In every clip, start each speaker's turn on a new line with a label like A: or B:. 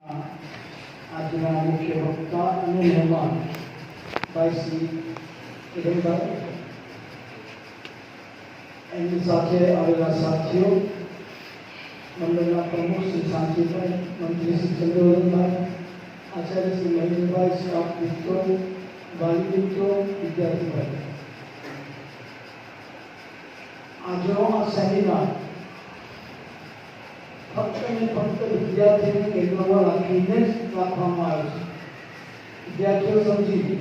A: આજના મુખ્ય વક્તા અને મહેમાન ભાઈ શ્રી કિરણભાઈ, એમની સાથે આવેલા સાથીઓ, મંડળના પ્રમુખ શ્રી શાંતિભાઈ, મંત્રી શ્રી ચંદ્રવદનભાઈ, આચાર્ય શ્રી મહેન્દ્રભાઈ, સ્ટાફ મિત્રો, વાલી મિત્રો, વિદ્યાર્થીભાઈ, આજનો આ સેમિનાર ફક્ત અને ફક્ત વિદ્યાર્થીઓને કેન્દ્રમાં રાખીને જ રાખવામાં આવે છે. વિદ્યાર્થીઓ સમજી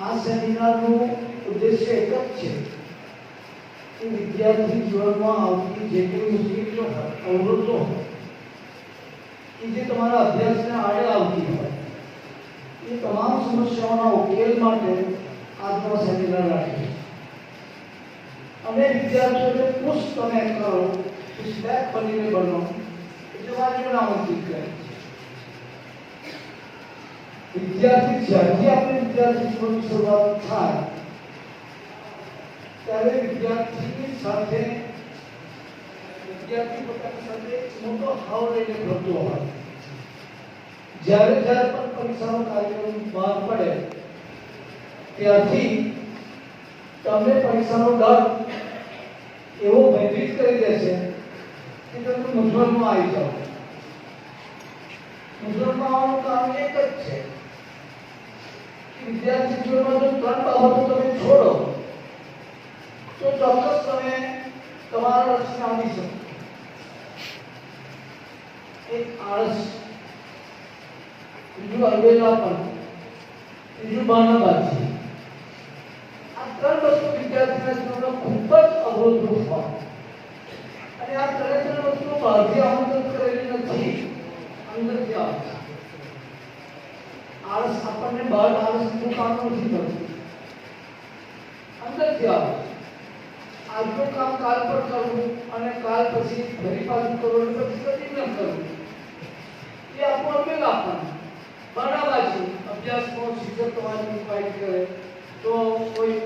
A: આ સેમિનારનો ઉદ્દેશ્ય એક જ છે કે વિદ્યાર્થી જીવનમાં આવતી જે કોઈ મુશ્કેલીઓ હોય, અવરોધો હોય, કે જે તમારા અભ્યાસને આડે આવતી હોય, એ તમામ સમસ્યાઓના ઉકેલ માટે આજનો સેમિનાર રાખીએ અને વિદ્યાર્થીઓને ખુશ તમે કરો, પુષ્પેક બનીને બનો, એટલે મારી નામંકિત કરે છે. વિદ્યાર્થી જ્યારથી આપણે વિદ્યાર્થી જીવનની શરૂઆત થાય ત્યારે વિદ્યાર્થી પોતાની સાથે મોટો હાવ લઈને ફરતો હોય. જ્યારે જ્યારે પણ પરીક્ષાનો કાર્યક્રમ બહાર પડે ત્યારથી તમને પરીક્ષાનો ડર એવો ભયભીત કરી દેશે કે તમે મૂંઝવણમાં આવી જાઓ. મૂંઝવણમાં આવવાનું કારણ એક જ છે કે વિદ્યાર્થી જીવનમાં જો 3 બાબતો તમે છોડો તો ચોક્કસ તમે તમારા લક્ષ્ય આવી શકો. એક આળસ, બીજું અલબેલાપણ, ત્રીજું બહાનાબાજી. આ 3 વસ્તુ વિદ્યાર્થીના જીવનમાં ખૂબ જ અવરોધરૂપ હોય અને આ 3 વસ્તુઓ બહારથી આમંત્રિત કરેલી નથી, અંદરથી આવે છે. આળસ આપણને બહાર આળસનું કામ નથી કરતું, અંદરથી આવે છે. આજનું કામ કાલ પર કરવું અને કાલ પછી ફરી પાછું કરવું અને પછી કદી ન કરવું, એ આપણું અલબેલાપણ. બહાનાબાજી, અભ્યાસમાં શિક્ષક તમારી ઇન્વાઇટ કરે તો કોઈ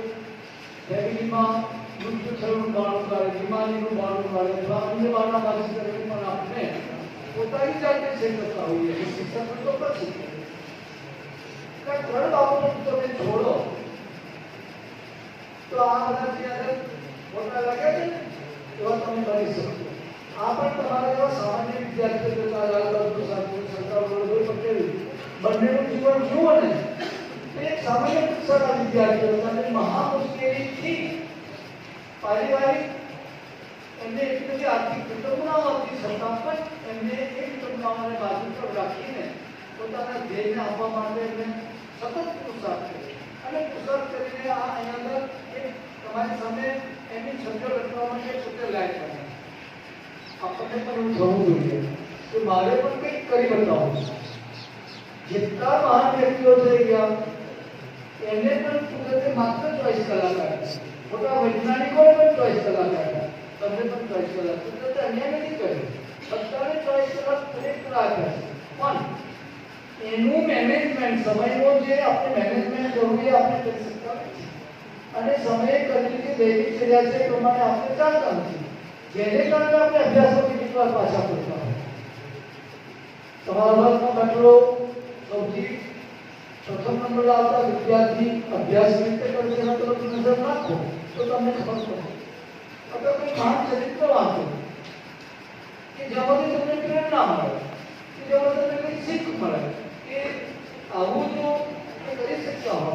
A: ફેમિલીમાં મૃત્યુ થયું બાળું કાઢે, બીમારીનું બાળું કાઢે અથવા અન્ય બહાનાબાજી કરે પણ આપણે પોતાની જાતે છે કરતા હોઈએ છીએ. શિક્ષક તો પછી 3 બાબતો તમે છોડો તો આ બધાથી આગળ મોટા લાગે છે એવા તમે બની શકો. આ પણ તમારા એવા સામાન્ય વિદ્યાર્થીઓ કરતા લાલબાગુ સાથે સરકાર વડોદરા પટેલ બંનેનું જીવન જુઓ ને, એક સામાન્ય કક્ષાના વિદ્યાર્થીઓ અને મહા મુશ્કેલીથી પારિવારિક એમને એટલી બધી આર્થિક વિટંબનાઓ આપતી છતાં પણ એમને એ વિટંબનાઓને બાજુ પર રાખીને પોતાના ધ્યેયને આપવા માટે એમને સતત પુરુષાર્થ કર્યો અને પુરુષાર્થ કરીને આ અહીંયા અંદર એક તમારી સામે એની છબીઓ રચવા માટે પોતે લાયક બને. આપણને પણ એવું થવું જોઈએ કે મારે પણ કંઈક કરી બતાવવું. જેટલા મહાન વ્યક્તિઓ થઈ ગયા એમને પણ કુદરતે માત્ર 24 કલાક આપ્યા. મોટા વૈજ્ઞાનિકોએ પણ 24 કલાક આપ્યા, તમને પણ 24 કલાક. કુદરતે અન્યાય નથી કર્યો, બધાને 24 કલાક પૂરેપૂરા આપ્યા છે. પણ એનું મેનેજમેન્ટ, સમયનો જે આપણે મેનેજમેન્ટ કરવું એ આપણે કરી શકતા નથી અને સમયે કરેલી જે દૈનિક ચર્યા છે એ પ્રમાણે આપણે ચાલતા નથી, જેને કારણે આપણે અભ્યાસમાંથી કેટલા પાછા પડતા હોય. તમારા વર્ગમાં બેઠેલો સૌથી પ્રથમ નંબર આવતા વિદ્યાર્થી અભ્યાસ રીતે કરે છે એના તરફ નજર નાખો તો તમને ખબર પડે. અથવા કોઈ મહાન ચરિત્ર વાંચો કે જેમાંથી તમને પ્રેરણા મળે, કે જેમાં તમને કંઈ શીખ મળે કે આવું જો કરી શકતા હો.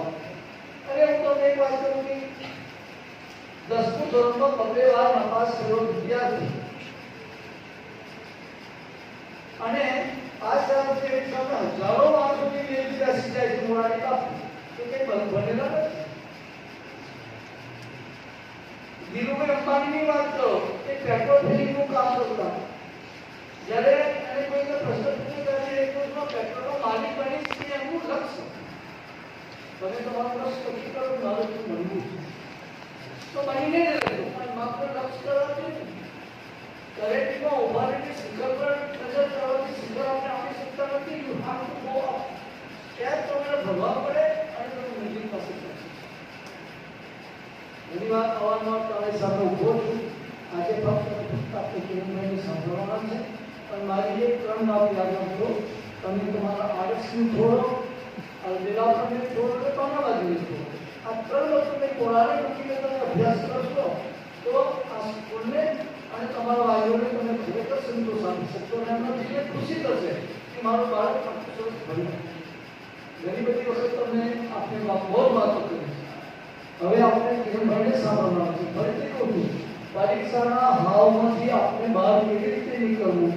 A: અરે હું તમને એક વાત કરું કે 10મું ધોરણમાં 2 વાર નાપાસ થયેલો વિદ્યાર્થી અને આ સાહેબ એક્ઝામના હજારો માર્કોની મેળવી બેસી જાય છે મોરારી બાપુ, તો કંઈ ભણેલા નથી. ધીરુભાઈ અંબાણીની વાત કરો, એ પેટ્રોલ ફિલિંગનું કામ કરતા. જ્યારે એને કોઈને પ્રશ્ન પૂછે ત્યારે એક વર્ષમાં પેટ્રોલનો માલિક બનીશ એ એમનું લક્ષ્ય. તમે તમારું લક્ષ્ય નક્કી કરો, મારું શું બનવું છે તો બનીને જ રહેજો, પણ માત્ર લક્ષ્ય કરવાથી નહીં. કરેક્ટમાં ઉભા રહીને શિખર પર નજર કરવાથી શિખર આપણે આપી શકતા નથી. You have to go up. ત્યાં તમને ભરવા પડે અને તમે મંજિલ પાસે પહોંચી. ઘણી વાર અવારનવાર તમારી સામે ઊભો છું. આજે ફક્ત આપણે કિરણભાઈને સાંભળવાના છે, પણ મારી એક 3 ત્રણ નામ યાદ રાખજો. તમે તમારા આરએસનું થોડો, અલ્દેલાપણને થોડો અને પાનાવાદીને થોડો. આ ત્રણ વસ્તુને કોરાને મૂકીને તમે અભ્યાસ કરશો તો આ સ્કૂલને અને તમારા વાલીઓને તમે ખરેખર સંતોષ આપી શકશો અને એમના જીવને ખુશી થશે કે મારું બાળક 25 વર્ષ ભણ્યું. ઘણી બધી વખત તમને આપણે બહુ વાતો કરી. હવે આપણે કિરણભાઈને સાંભળવાનું છે. ફરીથી કહું છું, પરીક્ષાના હાવમાંથી આપણે બહાર કેવી રીતે નીકળવું.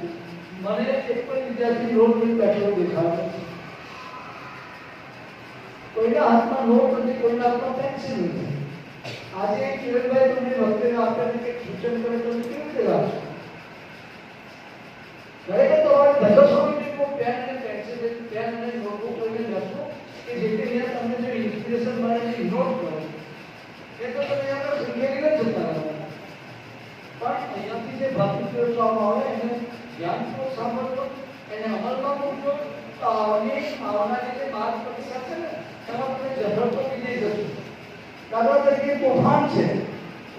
A: મને એક પણ વિદ્યાર્થી નોટ લઈને બેઠેલો દેખાતો નથી. કોઈના હાથમાં નોટ નથી, કોઈના હાથમાં પેન્સિલ નથી. આજે કિરણભાઈ તમને વખતે આપણને કંઈક સૂચન કરે તો કેવી રીતે લાગશે? ખરેખર તમારે ધગસ હોવી જોઈએ. કોઈ પેન અને પેન્સિલ પેન અને નોટબુક લઈને જશો કે જેથી તમને જો ઇન્સ્પિરેશન મળે છે નોટ કરો એ તો તમે આગળ શીખેલી જ જતા રહો. પણ અહીંયાથી જે ભાષિત કરવામાં આવે એને ધ્યાનપૂર્વક સાંભળજો, એને અમલમાં મૂકજો તો આવનારી જે માર્ગ પરીક્ષા છે ને એમાં તમે ઝઘડતો વિજય જશો. દાખલા તરીકે તોફાન છે,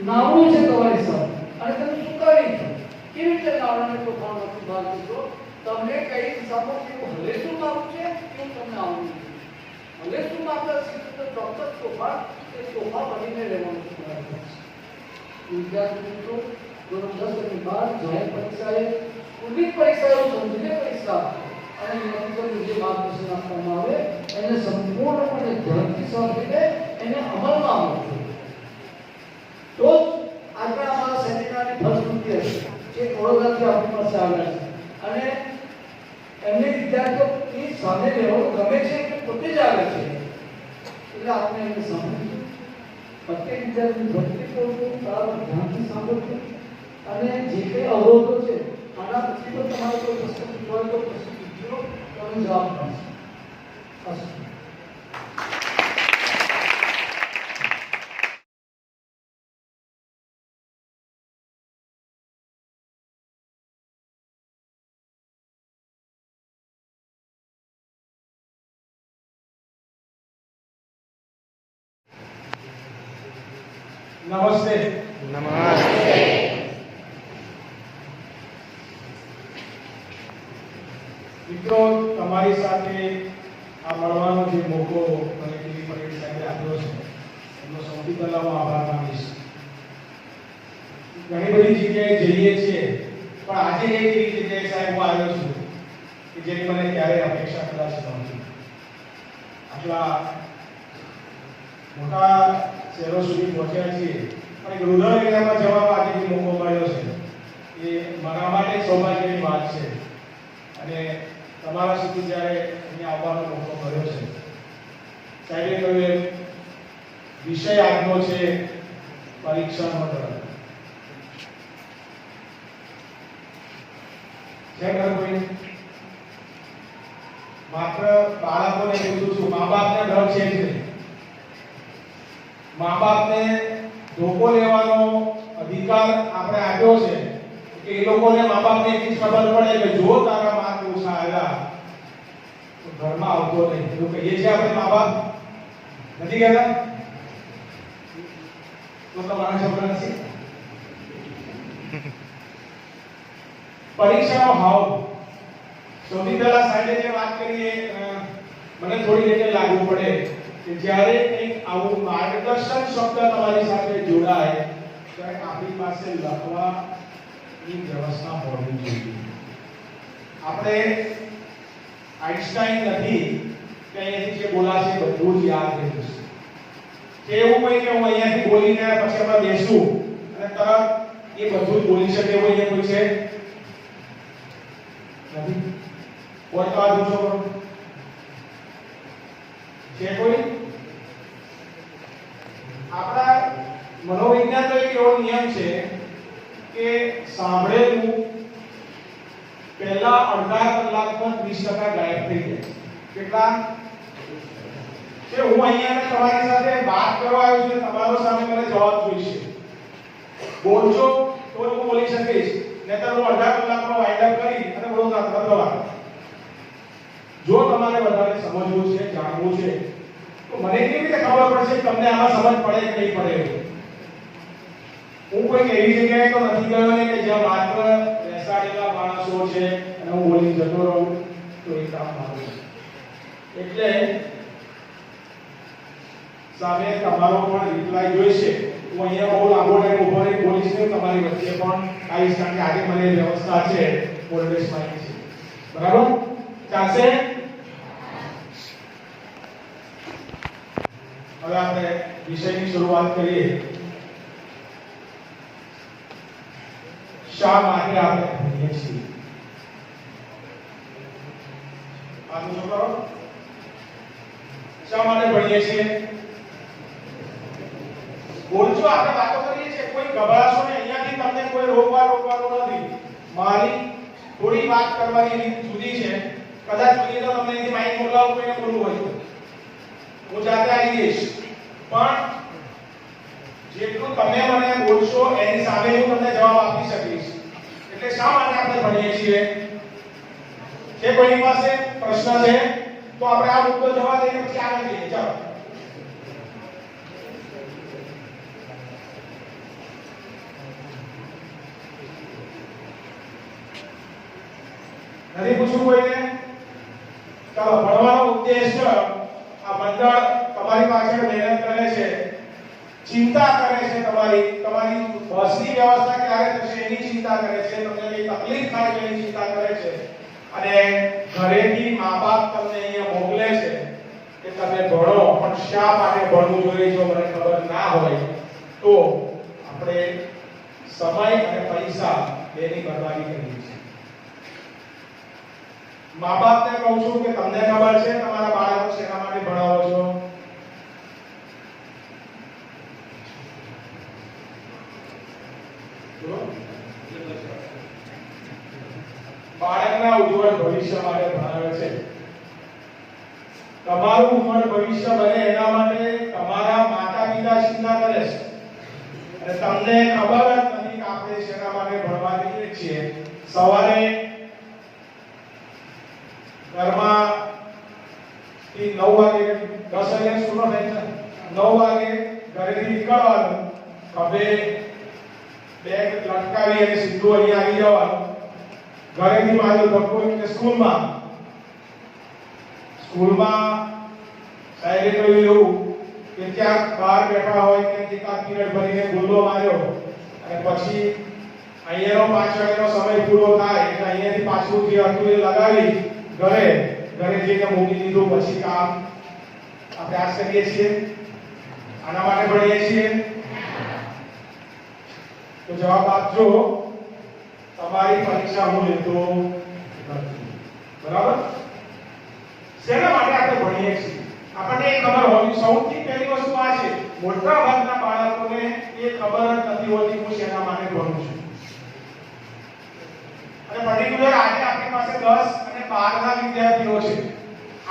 A: નાવું છે તમારી સાથે અને તમે સુકાવી છો. કેવી રીતે નાવડાને તોફાનમાંથી બહાર જશો? તમને કઈ દિશામાં કેવું હલેસું માપવું છે કેવું તમને આવડવું છે. હલેસું માપતા શીખો તો ચોક્કસ તોફાન એ તોફા બનીને રહેવાનું છે. વિદ્યાર્થી મિત્રો ધોરણ 10 અને 12 જાહેર પરીક્ષાએ સ્કૂલની પરીક્ષાઓ સમજીને પરીક્ષા અને એનાથી જે માર્ગદર્શન આપવામાં આવે એને સંપૂર્ણપણે ધ્યાનથી સાંભળીને એને અમલમાં મૂકજો. તો જ આગળ અમારા સેમિનારની ફલશ્રુતિ હશે. જે વડોદરાથી આપણી પાસે આવ્યા છે અને એમને વિદ્યાર્થીઓની સામે રહેવાનું ગમે છે કે પોતે જ આવે છે એટલે આપણે એમને સાંભળીશું. પ્રત્યેક વિદ્યાર્થી ભક્તિપૂર્વક ધ્યાનથી સાંભળજો અને જે કંઈ અવરોધો છે આના પછી પણ તમારો કોઈ પ્રશ્ન પૂછવાનો તો પ્રશ્ન પૂછજો, તમે જવાબ આપશો. અસ્તુ.
B: નમસ્તે.
C: નમસ્તે.
B: મિત્રો, તમારી સાથે આ મળવાનો જે મોકો મને ટીવી પટેલ સાહેબે આપ્યો છે એનો સૌથી પહેલા હું આભાર માનીશ. ઘણી બધી જગ્યાએ જઈએ છીએ પણ આજે એક એવી જગ્યાએ સાહેબ હું આવ્યો છું કે જેની મને ક્યારેય અપેક્ષા કદાચ નહોતી. આટલા મોટા શહેરો સુધી પહોંચ્યા છીએ પણ એક રૂરલ એરિયામાં જવાનો આજે જે મોકો મળ્યો છે એ મારા માટે સૌભાગ્યની વાત છે. અને તમારા સુધી જ્યારે અહીંયા આવવાનો મોકો મળ્યો છે, સાહેબે કહ્યું એમ વિષય આજનો છે પરીક્ષાનો ડર. છે ડર કોઈ? માત્ર બાળકોને પૂછું છું, મા બાપને ડર છે જ નહીં. મા બાપને ધોકો લેવાનો અધિકાર આપણે આપ્યો છે કે એ લોકોને મા બાપને એટલી ખબર પડે કે જો તારા માર્ક ઓછા આવ્યા તો ઘરમાં આવતો નહીં. એવું કહીએ છીએ આપણે મા બાપ? નથી કહેતા? તો તમારા છોકરા નથી. પરીક્ષાનો હાવ સૌથી પહેલા સાહેબે જે વાત કરી એ મને થોડી રીતે લાગુ પડે કે જ્યારે કંઈક આવું માર્ગદર્શન શબ્દ તમારી સાથે જોડાય ત્યારે આપણી પાસે લખવાની વ્યવસ્થા હોવી જોઈએ. આપણે આઈન્સ્ટાઈન નથી કે અહીંયાથી જે બોલાશે બધું જ યાદ રહી જશે. કે એવું કોઈ કે હું અહીંયાથી બોલીને પછી આપણે બેસું અને તરત એ બધું જ બોલી શકે એવું અહીંયા કોઈ છે નથી. કોઈ તો આ પૂછો કરો છે કોઈ? આપણા મનોવિજ્ઞાનનો એક એવો નિયમ છે કે સાંભળેલું પહેલા અડધા કલાકમાં 30% ગાયબ થઈ જાય. કેટલા? કે હું અહીંયા તમારી સાથે વાત કરવા આવ્યો છું, તમારો સામે મને જવાબ જોઈશે. બોલજો તો હું બોલી શકીશ, નહીતર હું અડધા કલાકમાં વાઇન્ડ અપ કરી અને વડોદરા તરફ રવાના. જો તમારે વધારે સમજવું છે, જાણવું છે તો મને કેવી રીતે ખબર પડશે કે તમને આમાં સમજ પડે કે નહીં પડે? હું કોઈ એવી જગ્યાએ તો નથી ગયો ને કે જ્યાં માત્ર બેસાડેલા માણસો છે અને અને હું બોલી જતો રહું તો એ કામ મારું છે. એટલે સામે તમારો પણ રિપ્લાય જોઈશે. હું અહીંયા બહુ લાંબો ટાઈમ ઉભો રહી બોલીશ નહીં, તમારી વચ્ચે પણ આવીશ, કારણ કે આજે મને વ્યવસ્થા છે મોડરેશ મારી છે. બરાબર ચાલશે? હવે આપણે વિષયની શરૂઆત કરીએ. શા માટે આપણે ભણીએ છીએ? આનું શું કરો? શા માટે ભણીએ છીએ? બોલજો, આપણે વાતો કરીએ છીએ, કોઈ ગભરાશો નહીં. અહીંયાથી તમને કોઈ રોકવાનું નથી. મારી થોડી વાત કરવાની રીત જુદી છે. કદાચ જોઈએ તો તમને અહીંથી માઇક મોકલાવું, કોઈને બોલવું હોય તો હું જાતે આવી જઈશ, પણ જેટલું તમે મને બોલશો એની સામે હું તમને જવાબ આપી શકીશ. એટલે શા માટે આપણે ભણીએ છીએ? છે કોઈની પાસે પ્રશ્ન છે? તો આપણે આ મુદ્દો જવાબ દઈને પછી આગળ જઈએ. ચાલો. નથી પૂછવું કોઈને? ચાલો. ભણવાનો ઉદ્દેશ આ મંડળ તમારી પાછળ મહેનત કરે છે, ચિંતા કરે છે, તમારી બસની વ્યવસ્થા ક્યારે થશે એની ચિંતા કરે છે, તમને કઈ તકલીફ થાય તો એની ચિંતા કરે છે, અને ઘરેથી મા-બાપ તમને અહીંયા મોકલે છે કે તમે ભણો. પણ શા માટે ભણવું જોઈએ જો મને ખબર ના હોય તો આપણે સમય અને પૈસા બેની બરબાદી કરીએ છીએ. મા-બાપને કહું છું કે તમને ખબર છે તમારા બાળકો શેના માટે ભણાવો છો? બાળકના ઉજ્જવળ ભવિષ્ય માટે ભણાવે છે. તમારું ઉજ્જવળ ભવિષ્ય બને એના માટે તમારા માતા-પિતા ચિંતા કરે છે, અને તમને ખબર જ નથી કે આપણે શેના માટે ભણવા જઈએ છીએ. સવારે ઘરમાં થી 9 વાગે 10 વાગે સ્કૂલ થાય છે. 9 વાગે ઘરેથી નીકળવાનું, ખભે બેગ લટકાવી અને સીધું અહીંયા આવી જવાનું. ઘરેથી મારું ધક્કો કે સ્કૂલમાં સાહેબે કહ્યું એવું કે ક્યાંક બહાર બેઠા હોય કે એકાદ મિનિટ ભરીને ગુલ્લો માર્યો, અને પછી અહીંયાનો 5 વાગ્યાનો સમય પૂરો થાય એટલે અહીંયાથી પાછું જે હતું એ લગાવી ઘરે જઈને મૂકી દીધું. પછી કામ આપણે આ કરીએ છીએ. આના માટે ભણીએ છીએ. તો જવાબ આપજો. તમારી પરીક્ષા હું લેતો નથી. બરાબર? શેના માટે આપણે ભણીએ છીએ આપણને એ ખબર હોવી. સૌથી પહેલી વસ્તુ આ છે, મોટા ભાગના બાળકોને એ ખબર જ નથી હોતી હું શેના માટે ભણું છું. અને પર્ટિક્યુલર આજે આપણી પાસે 10 અને 12 ના વિદ્યાર્થીઓ છે.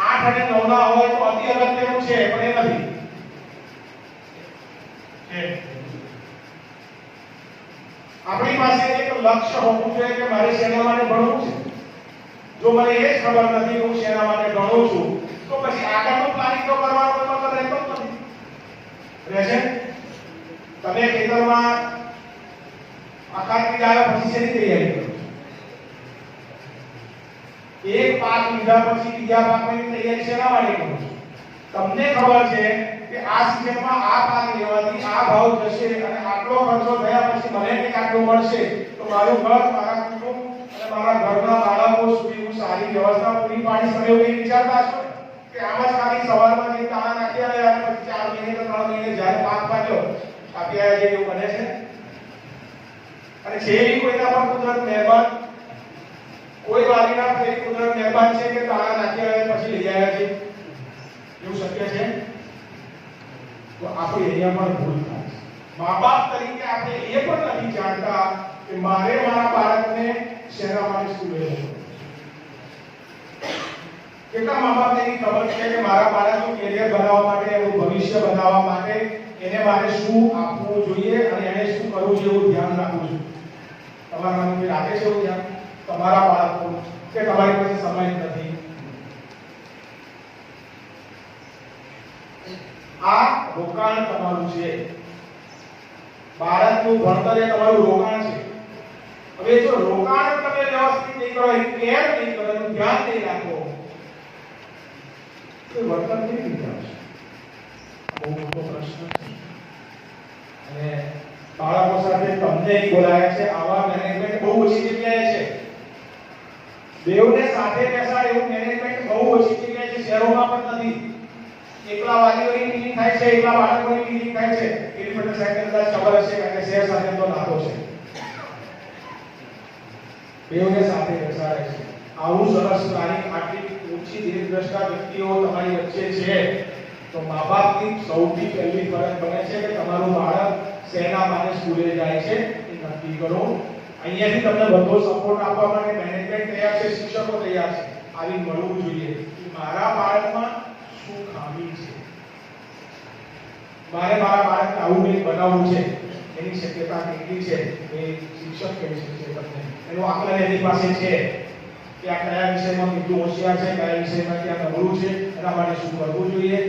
B: 8 અને 9 ના હોય તો અતિ અગત્યનું છે, પણ એ નથી. આપણી પાસે એક લક્ષ્ય હોવું જોઈએ કે મારે શેના માટે ભણવું છે. જો મને એ જ ખબર નથી કે હું શેના માટે ભણું છું તો પછી આગળનું પ્લાનિંગ તો કરવાનો કોઈ મતલબ રહેતો જ નથી. રહેશે? તમે ખેતરમાં આખાતી જાય પછી શેની તૈયારી કરો? એક પાક લીધા પછી બીજા પાકની તૈયારી શેના માટે કરો છો? તમને ખબર છે કે આ સિઝનમાં આ પાક લેવાથી આ ભાવ જશે અને આટલો ખર્ચો થયા પછી મને કંઈક આટલું મળશે, તો મારું ઘર, મારા કુટુંબ અને મારા ઘરના બાળકો સુધી હું સારી વ્યવસ્થા પૂરી પાડી શકે એવું વિચારતા છો કે આમ જ ખાલી સવારમાં જે તાળા નાખ્યા રહ્યા અને પછી 4 મહિને કે 3 મહિને જ્યારે પાક પાક્યો કાપી આવ્યા જેવું બને છે? અને છે એવી કોઈના પર કુદરત મહેરબાન? કોઈ વાલીના પર કુદરત મહેરબાન છે કે તાળા નાખ્યા રહ્યા પછી લઈ આવ્યા છે? એવું શક્ય છે? તો આપણે અહીંયા પણ ભૂલ થાય છે. મા-બાપ તરીકે આપણે એ પણ નથી જાણતા કે મારે મારા બાળકને શેના માટે સ્કૂલે જવું. કેટલા મા-બાપને એની ખબર છે કે મારા બાળકનું કેરિયર બનાવવા માટે, એનું ભવિષ્ય બનાવવા માટે એને મારે શું આપવું જોઈએ અને એને શું કરવું જોઈએ એવું ધ્યાન રાખવું જોઈએ? તમારા મનમાં રાખે છે એવું ધ્યાન? તમારા બાળકો કે તમારી પાસે સમય નથી? આ રોકાણ તમારું છે. બાળકનું ભણતર એ તમારું રોકાણ છે. હવે હવે જો રોકાણ તમે વ્યવસ્થિત નહીં કરો, કેર નહીં કરો, ધ્યાન નહીં રાખો, તો વર્તન કેવી રીતે આવશે? બહુ મોટો પ્રશ્ન છે. અને બાળકો સાથે તમને એક બોલાયા છે, આવા મેનેજમેન્ટ બહુ ઓછી જગ્યાએ છે. બેઉને સાથે બેસાડે એવું મેનેજમેન્ટ બહુ ઓછી જગ્યાએ છે, શહેરોમાં પણ નથી. એકલા વાલીઓની મીટિંગ થાય છે, એકલા બાળકોની મીટિંગ થાય છે. એની માટે સાહેબને કદાચ ખબર હશે કે શહેર સાથે તો નાતો છે. બેઉને સાથે બેસાડે છે. આવું સરસ પ્લાનિંગ, આટલી ઓછી દીર્ઘદ્રષ્ટા વ્યક્તિઓ તમારી વચ્ચે છે, તો મા બાપની સૌથી પહેલી ફરજ બને છે કે તમારું બાળક શેના માટે સ્કૂલે જાય છે એ નક્કી કરો. અહીંયાથી તમને બધો સપોર્ટ આપવા માટે મેનેજમેન્ટ તૈયાર છે, શિક્ષકો તૈયાર છે. આવી મળવું જોઈએ કે મારા બાળકમાં શું ખામી છે, મારે મારા બાળકને આવું કંઈક બનાવવું છે, એની શક્યતા કેટલી છે એ શિક્ષક કહી શકશે તમને. એનું આકલન એની પાસે છે કે આ કયા વિષયમાં કેટલું હોશિયાર છે, કયા વિષયમાં ક્યાં નબળું છે, એના માટે શું કરવું જોઈએ.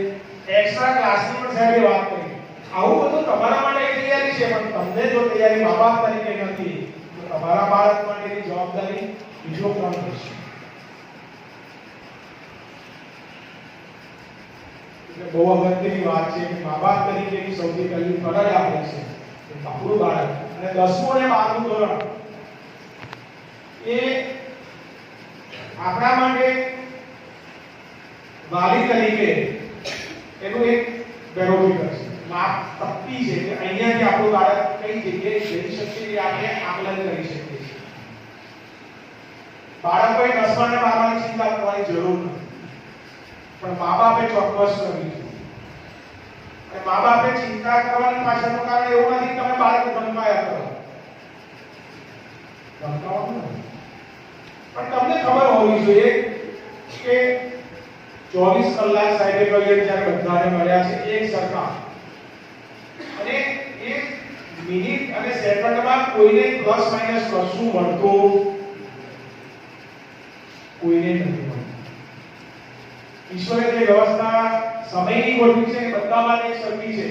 B: એક્સ્ટ્રા ક્લાસની પણ સાહેબે વાત કરી. આવું બધું તમારા માટે તૈયારી છે, પણ તમને જો તૈયારી મા બાપ તરીકે નથી, તો તમારા બાળક માટેની જવાબદારી બીજો કોણ લેશે? એટલે બહુ અગત્યની વાત છે કે મા બાપ તરીકેની સૌથી પહેલી ફરજ આપણી છે કે આપણું બાળક, અને 10મું અને 12મું ધોરણ એ આપણા માટે વાલી તરીકે એનું એક બેરોમીટર છે, માપ તકતી છે કે અહીંયાથી આપણું બાળક કઈ જગ્યાએ જઈ શકે એ આપણે આકલન કરી શકીએ છીએ. બાળકોએ 10મા અને 12માની ચિંતા કરવાની જરૂર નથી, પણ મા બાપે ચોક્કસ કરવી જોઈએ. અને મા બાપે ચિંતા કરવાની પાછળનું કારણ એવું નથી કે તમે બાળકને ધમકાયા કરો, ધમકાવવાનું નથી, પણ તમને ખબર હોવી જોઈએ કે 24 કલાક સાહેબે કહ્યું જ્યારે બધાને મળ્યા છે એક સરખા, અને એક મિનિટ અને સેકન્ડમાં કોઈને પ્લસ માઈનસ કશું મળતું કોઈને નથી મળતું. ઈશ્વરે જે વ્યવસ્થા સમયની ગોઠવી છે એ બધા માટે સરખી છે.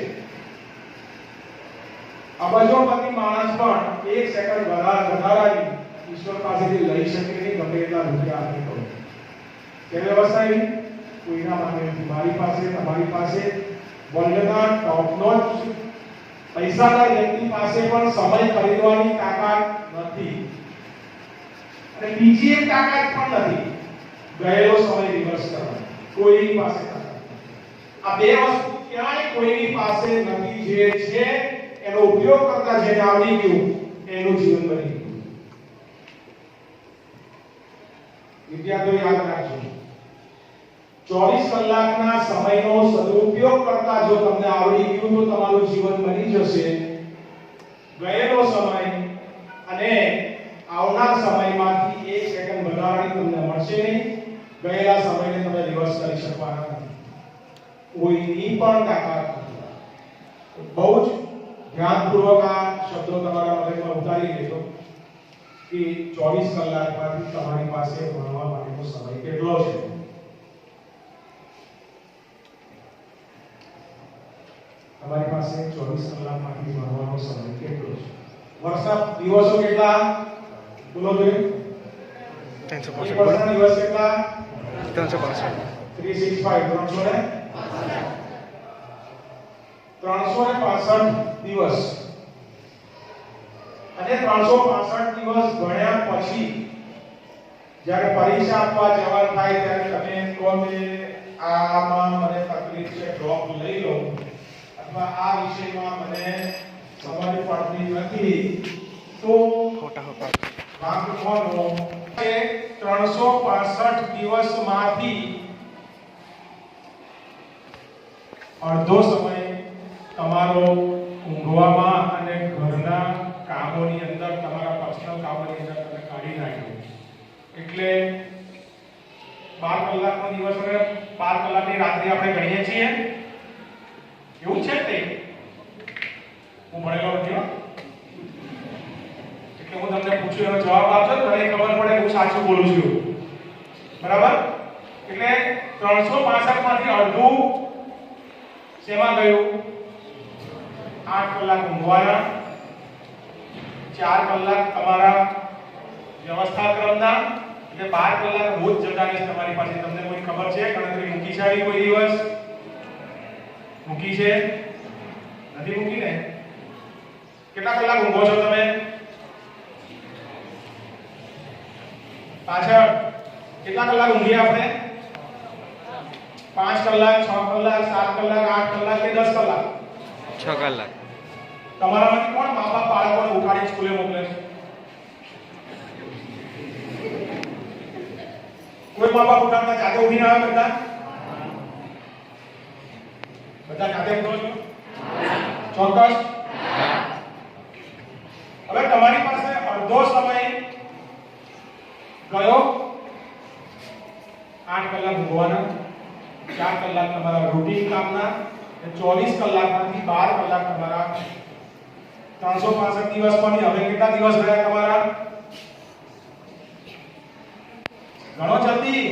B: અબજોપતિ માણસ પણ એક સેકન્ડ વધારાની ઈશ્વર પાસેથી લઈ શકે નહીં, ગમે એટલા રૂપિયા આપે તો. કે વ્યવસ્થા એવી કોઈના માટે નથી. મારી પાસે, તમારી પાસે વર્લ્ડના ટોપ નોચ પૈસાદાર વ્યક્તિ પાસે પણ સમય ખરીદવાની તાકાત નથી, અને બીજી એક તાકાત પણ નથી, ગયેલો સમય રિવર્સ કરવાનો. કોઈની પાસે તાકાત નથી. આ બે વસ્તુ ક્યાંય કોઈની પાસે નથી. જે છે એનો ઉપયોગ કરતા જેને આવડી ગયું એનું જીવન બની ગયું. વિદ્યાર્થીઓ યાદ રાખજો, 24 કલાકના સમયનો સદુપયોગ કરતા જો તમને આવડી ગયું તો તમારું જીવન બની જશે. ગયેલો સમય અને આવનાર સમયમાંથી 1 સેકન્ડ વધારાની તમને મળશે નહીં. ગયેલા સમયને તમે રિવર્સ કરી શકવાના નથી, કોઈની પણ તાકાત નથી. બહુ જ ધ્યાનપૂર્વક આ શબ્દો તમારા મગજમાં ઉતારી લેજો કે 24 કલાકમાંથી તમારી પાસે ભણવા માટેનો સમય કેટલો છે. તમારી પાસે 24 કલાકમાંથી ભણવાનો સમય કેટલો છે? વર્ષના દિવસો કેટલા? બોલો જોઈએ. 365 વર્ષના દિવસ કેટલા? 365. 365 દિવસ. અને 365 દિવસ ભણ્યા પછી જ્યારે પરીક્ષા આપવા જવાનું થાય ત્યારે તમે કહો કે આમાં મને તકલીફ છે, ડ્રોપ લઈ લો, અથવા આ વિષયમાં મને સમજ પડતી નથી, તો વાંક કોનો? 365 દિવસમાંથી અડધો સમય તમારો ઊંઘવામાં અને ઘરના કામોની અંદર, તમારા પર્સનલ કામોની અંદર તમે કાઢી નાખ્યો. એટલે 12 કલાકનો દિવસ અને 12 કલાકની રાત્રિ આપણે ગણીએ છીએ. એવું છે તે હું ભણેલો નથી હો, એટલે હું તમને પૂછું એનો જવાબ આપજો, તમને ખબર પડે હું સાચું બોલું છું. બરાબર? એટલે 365 માંથી અડધું શેમાં ગયું? 8 કલાક ઊંઘવાના, 4 કલાક તમારા વ્યવસ્થા ક્રમના એટલે 12 કલાક રોજ જગાડીશ તમારી પાસે. તમને કોઈ ખબર છે ગણતરી મૂકી છે આવી કોઈ દિવસ? મૂકી છે? નથી મૂકી ને? કેટલા કલાક ઊંઘો છો તમે? પાછળ કેટલા કલાક ઊંઘીએ આપણે? 5 કલાક, 6 કલાક, 7 કલાક, 8 કલાક કે 10 કલાક?
C: 6 કલાક.
B: તમારામાંથી કોણ મા બાપ બાળકોને ઉઠાડી સ્કૂલે મોકલે છે? કોઈ મા બાપ ઉઠાડતા જાતે ઉઠીને આવે બધા? બધા જાતે ઉઠો છો? ચોક્કસ? હવે તમારી પાસે અડધો સમય ગયો 8 કલાક ઊંઘવાના, 4 કલાક તમારા રૂટીન કામના, 24 કલાકમાંથી 12 કલાક તમારા 365 દિવસમાંથી હવે કેટલા દિવસ રહ્યા તમારા? ગણો જલ્દી.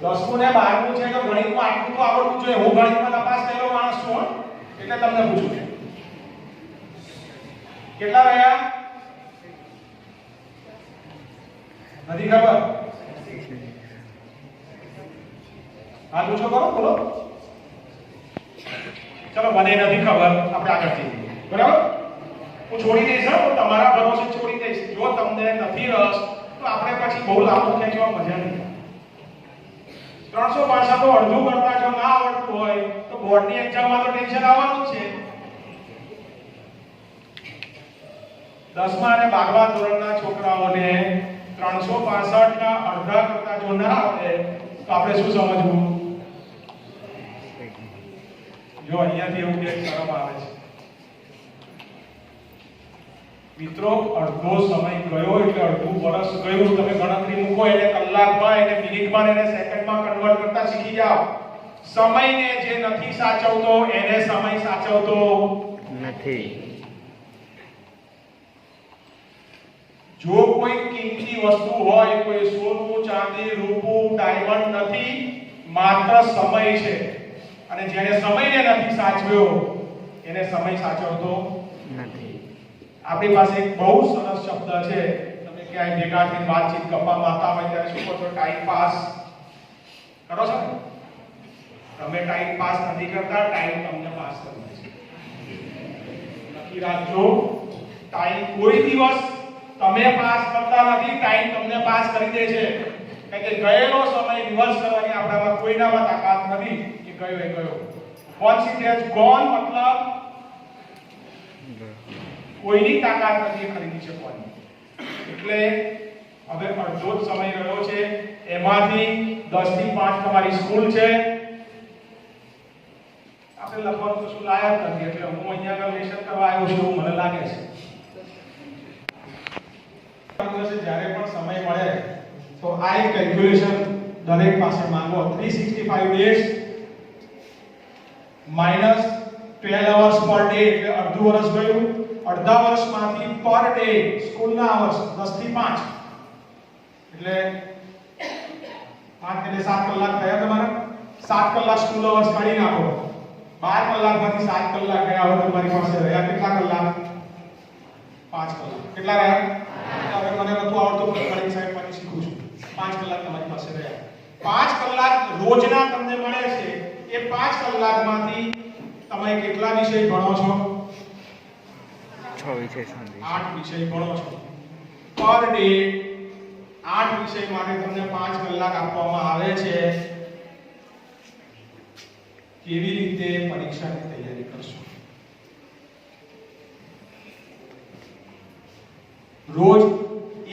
B: 10મું ને 12મું છે તો ગણિતમાં આટલું તો આવડવું જોઈએ. હું ગણિતમાં તપાસ કરેલો માણસ છું એટલે તમને પૂછું છું. કેટલા રહ્યા? નથી ખબર? હા પૂછો કરો, બોલો. ચલો મને નથી ખબર, આપણે આગળ જઈએ. બરાબર? હું છોડી દઈશ, તમારા ભરોસે છોડી દઈશ. જો તમને નથી રસ તો આપણે પછી બહુ લાંબુ ખેંચવા મજા નહીં. 365 તો અડધું કરતા જો ના આવડતું હોય તો બોર્ડની એક્ઝામમાં તો ટેન્શન આવવાનું જ છે. 10મા અને 12મા ધોરણના છોકરાઓને 365 ના અડધા કરતા જો ના આવડે તો આપણે શું સમજવું? જો અહીંયાથી એવું કે શરમ આવે છે. મિત્રો અડધો સમય ગયો એટલે અડધું વર્ષ ગયું. તમે ગણતરી મૂકો એટલે કલાકમાં, એટલે મિનિટમાં, એને સેકન્ડમાં કન્વર્ટ કરતા શીખી જાઓ. સમયને જે નથી સાચવતો એને સમય સાચવતો
C: નથી.
B: જો કોઈ કિંમતી વસ્તુ હોય, કોઈ સોનું, ચાંદી, રૂપું, ડાયમંડ નથી, માત્ર સમય છે. અને જેને સમયને નથી સાચવ્યો એને સમય સાચવતો
C: નથી.
B: આપણી પાસે એક બહુ સરસ શબ્દ છે. તમે ક્યાંય ભેગા થઈને વાતચીત ગપ્પા મારતા હોય ત્યારે શું કહો છો? ટાઈમ પાસ કરો છો ને? તમે ટાઈમ પાસ નથી કરતા, ટાઈમ તમને પાસ કરે છે. નક્કી રાખજો, ટાઈમ કોઈ દિવસ તમે પાસ કરતા નથી, ટાઈમ તમને પાસ કરી દે છે. કારણ કે ગયેલો સમય રિવર્સ કરવાની આપણામાં કોઈનામાં તાકાત નથી. કે ગયો એ ગયો. once it has gone મતલબ કોઈની તાકાત નથી ખરીદી શકવાની. એટલે હવે અડધો જ સમય રહ્યો છે. એમાંથી 10 થી 5 તમારી સ્કૂલ છે. આપણે લખવાનું તો શું લાયક નથી, એટલે હું અહીંયા આગળ લેશન કરવા આવ્યો છું એવું મને લાગે છે. જ્યારે પણ સમય મળે તો આ એક કેલ્ક્યુલેશન દરેક પાસે માંગો. 365 days minus 12 hours per day એટલે અડધું વર્ષ ગયું. અડધા વર્ષમાંથી પર ડે સ્કૂલના અવર્સ 10 થી 5 એટલે 5 એટલે 7 કલાક થયા તમારા. 7 કલાક સ્કૂલ અવર્સ કાઢી નાખો. 12 કલાકમાંથી 7 કલાક ગયા હવે તમારી પાસે રહ્યા કેટલા કલાક? 5 કલાક. કેટલા રહ્યા? હવે મને નતું આવડતું પણ ગણિત સાહેબ પાછી શીખું છું. 5 કલાક તમારી પાસે રહ્યા. 5 કલાક રોજના તમને મળે છે. એ 5 કલાકમાંથી તમે કેટલા વિષય ભણો છો?
C: 6 વિષય સુધી.
B: 8 વિષય ભણો છો. પર ડે 8 વિષય માટે તમને 5 કલાક આપવામાં આવે છે. કેવી રીતે પરીક્ષાની તૈયારી કરશો? રોજ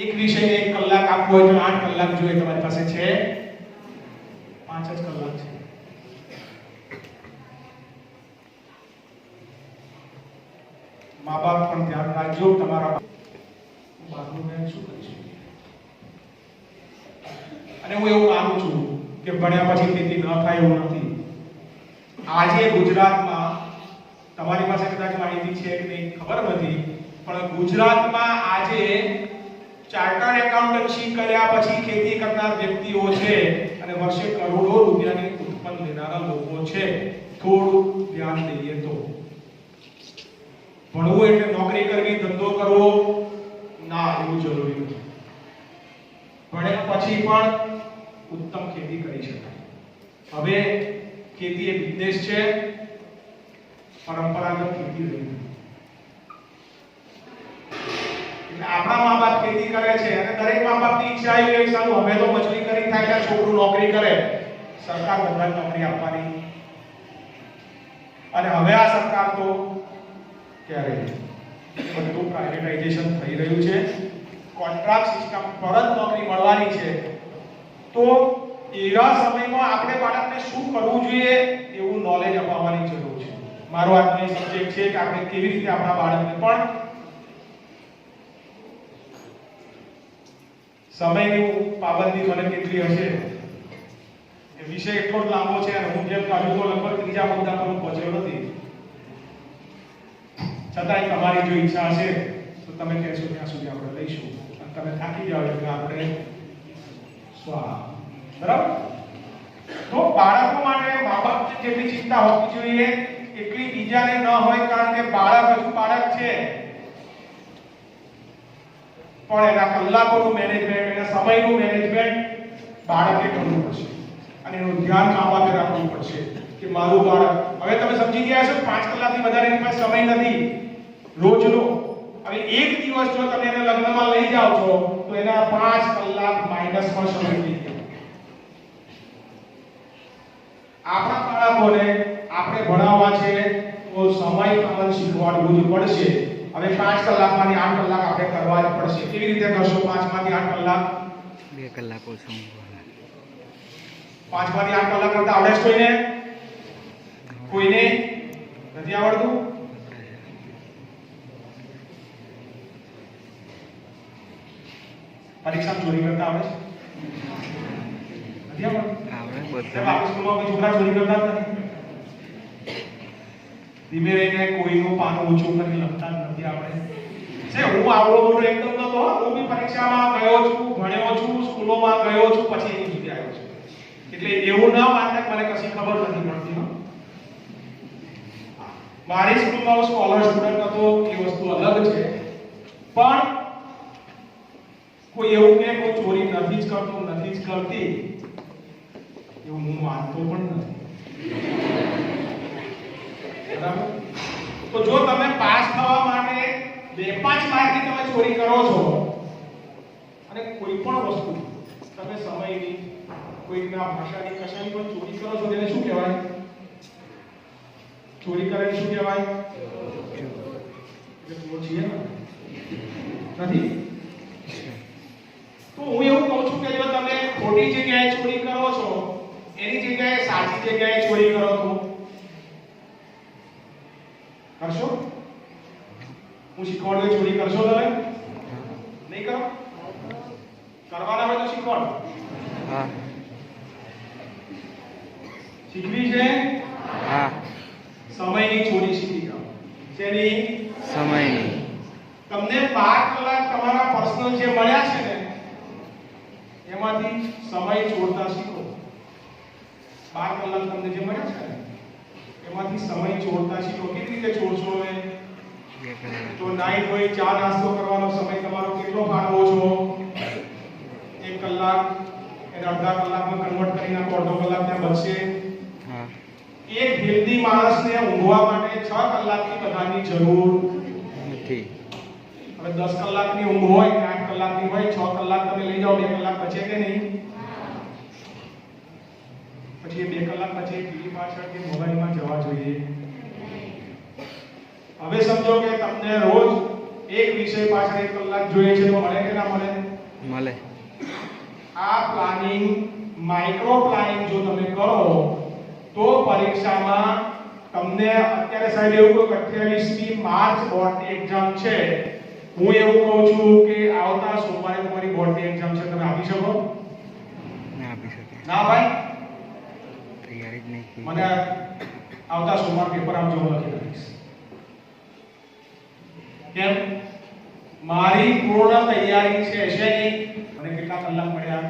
B: એક વિષયને 1 કલાક આપવો હોય તો 8 કલાક જોઈએ તમારી પાસે છે? 5 જ કલાક છે. મા બાપ પણ ધ્યાન રાખજો. તમારા બાળકનું શું કરીશું? અને હું એવું માનું છું કે ભણ્યા પછી ખેતી ન થાય એવું નથી. આજે ગુજરાતમાં તમારી પાસે કદાચ માહિતી છે કે નહીં ખબર નથી, પણ ગુજરાતમાં આજે ચાર્ટર્ડ એકાઉન્ટન્સી કર્યા પછી ખેતી કરનાર વ્યક્તિઓ છે અને વર્ષે કરોડો રૂપિયાની ઉત્પન્ન લેનારા લોકો છે. થોડું ધ્યાન દઈએ તો ભણવું એટલે નોકરી કરવી, ધંધો કરવો ના, એવું જરૂરી નથી. ભણ્યા પછી પણ ઉત્તમ ખેતી કરી શકાય. હવે ખેતી એ બિઝનેસ છે, પરંપરાગત ખેતી રહી નથી. એટલે આપણા મા બાપ ખેતી કરે છે અને દરેક મા બાપની ઈચ્છા એવી હોય કે સાલું હવે તો મજૂરી કરી થાય એટલે છોકરું નોકરી કરે. સરકાર બધાને નોકરી આપવાની, અને હવે આ સરકાર તો ક્યારે બધું પ્રાઇવેટાઇઝેશન થઈ રહ્યું છે, કોન્ટ્રાક્ટ સિસ્ટમ પર જ નોકરી મળવાની છે. તો એવા સમયમાં આપણે બાળકને શું કરવું જોઈએ એવું નોલેજ અપાવવાની જરૂર છે. મારો આજનો સબ્જેક્ટ છે કે આપણે કેવી રીતે આપણા બાળકને પણ સમયની પાબંદી મને કેટલી હશે એ વિષય એટલો જ લાંબો છે અને હું જેમ કહ્યું તો લગભગ ત્રીજા મુદ્દા પર હું પહોંચ્યો નથી. છતાંય તમારી જો ઈચ્છા હશે તો તમે કહેશો ત્યાં સુધી આપણે લઈશું, અને તમે થાકી જાઓ એટલે આપણે બરાબર. તો બાળકો માટે મા બાપની જેટલી ચિંતા હોવી જોઈએ એટલી બીજાને ન હોય, કારણ કે બાળક હજુ બાળક છે, પણ એના કલાકોનું મેનેજમેન્ટ, એના સમયનું મેનેજમેન્ટ બાળકે કરવું પડશે અને એનું ધ્યાન મા બાપે રાખવું પડશે કે મારું બાળક, હવે તમે સમજી ગયા છો 5 કલાકથી વધારે એની પાસે સમય નથી રોજનો. હવે એક દિવસ જો તમે એને લગ્નમાં લઈ જાઓ છો તો એના 5 કલાક માઈનસમાં સમય થઈ જાય. આપણા બાળકોને આપણે ભણાવવા છે તો સમય પાલન શીખવાડવું જ પડશે. હવે 5 કલાકમાંથી 8 કલાક આપણે કરવા જ પડશે. કેવી રીતે કરશો? 5 માંથી 8 કલાક,
C: 2 કલાક ઓછું ઊંઘવાના.
B: 5 માંથી 8 કલાક કરતા આવડે છે કોઈને? કોઈને નથી આવડતું? પરીક્ષા ચોરી કરતા આવડે છે? નથી આવડતું?
C: આવડે બધું.
B: આપણી સ્કૂલમાં કોઈ છોકરા ચોરી કરતા નથી? ધીમે રહીને કોઈનું પાનું ઓછું કરી લખતા નથી આવડે છે. હું આવડો મોટો એકદમ નતો, હું બી પરીક્ષામાં ગયો છું, ભણ્યો છું, સ્કૂલોમાં ગયો છું, પછી અહીં સુધી આવ્યો છું. એટલે એવું ના માનતા કે મને કશી ખબર નથી પડતી. મારી સ્કૂલમાં હું સ્કોલર સ્ટુડન્ટ હતો એ વસ્તુ અલગ છે, પણ કોઈ એવું કે કોઈ ચોરી નથી જ કરતો, નથી જ કરતી એવું હું માનતો પણ નથી. બરાબર? તો જો તમે પાસ થવા માટે 2-5 માર્કની તમે ચોરી કરો છો, અને કોઈ પણ વસ્તુ તમે સમયની, કોઈના ભાષાની, કશાની પણ ચોરી કરો છો, તેને શું કહેવાય? ચોરી કરે શું કહેવાય? એટલે ચોર છીએ નથી? તો હું એવું કહું છું કે જો તમે ખોટી જગ્યાએ ચોરી કરો છો એની જગ્યાએ સાચી જગ્યાએ ચોરી કરો તો કરશો? હું શીખવાડું ચોરી કરશો? તમે નહીં કરો? કરવાના હોય તો શીખવાડો.
C: હા.
B: શીખવી છે?
C: હા.
B: સમયની ચોરી શીખી જાઓ. શેની?
C: સમયની.
B: તમને 12 કલાક તમારા પર્સનલ જે મળ્યા છે ને એમાંથી સમય ચોરતા શીખો. 12 કલાક તમને જે મળ્યા છે ને એમાંથી સમય ચોરતા શીખો. કેવી રીતે ચોરશો? તો નાઈટ હોય, ચા નાસ્તો કરવાનો સમય તમારો કેટલો ફાળવો છો? 1 કલાક, એને અડધા કલાકમાં કન્વર્ટ કરી નાખો, અડધો કલાક ત્યાં બચશે.
C: હા.
B: એક હેલ્ધી માણસને ઊંઘવા માટે 6 કલાકની બધાની જરૂર
C: નથી.
B: હવે 10 કલાકની ઊંઘ હોય કે 8 કલાકની હોય, 6 કલાક તમે લઈ જાઓ, 2 કલાક બચે કે નહીં? પછી એ 2 કલાક બચે ટીવી પાછળ કે મોબાઈલમાં જવા જોઈએ. હવે સમજો કે તમને રોજ એક વિષય પાછળ 1 કલાક જોઈએ છે, તો મળે કે ના મળે?
C: મળે.
B: આ પ્લાનિંગ, માઇક્રો પ્લાનિંગ જો તમે કરો તો પરીક્ષામાં તમને અત્યારે સાહેબ એવું કોઈ 28મી માર્ચ બોર્ડની એક્ઝામ છે, હું એવું કહું છું કે આવતા સોમવારે તમારી બોર્ડની એક્ઝામ છે, તમે આપી શકો?
C: ના આપી શકે.
B: ના ભાઈ,
C: તૈયારી જ નહીં કરી.
B: મને આવતા સોમવાર પેપર આપજો, હું લખી નાખીશ. કેમ? મારી પૂર્ણ તૈયારી છે. શેની? મને કેટલા કલાક મળ્યા?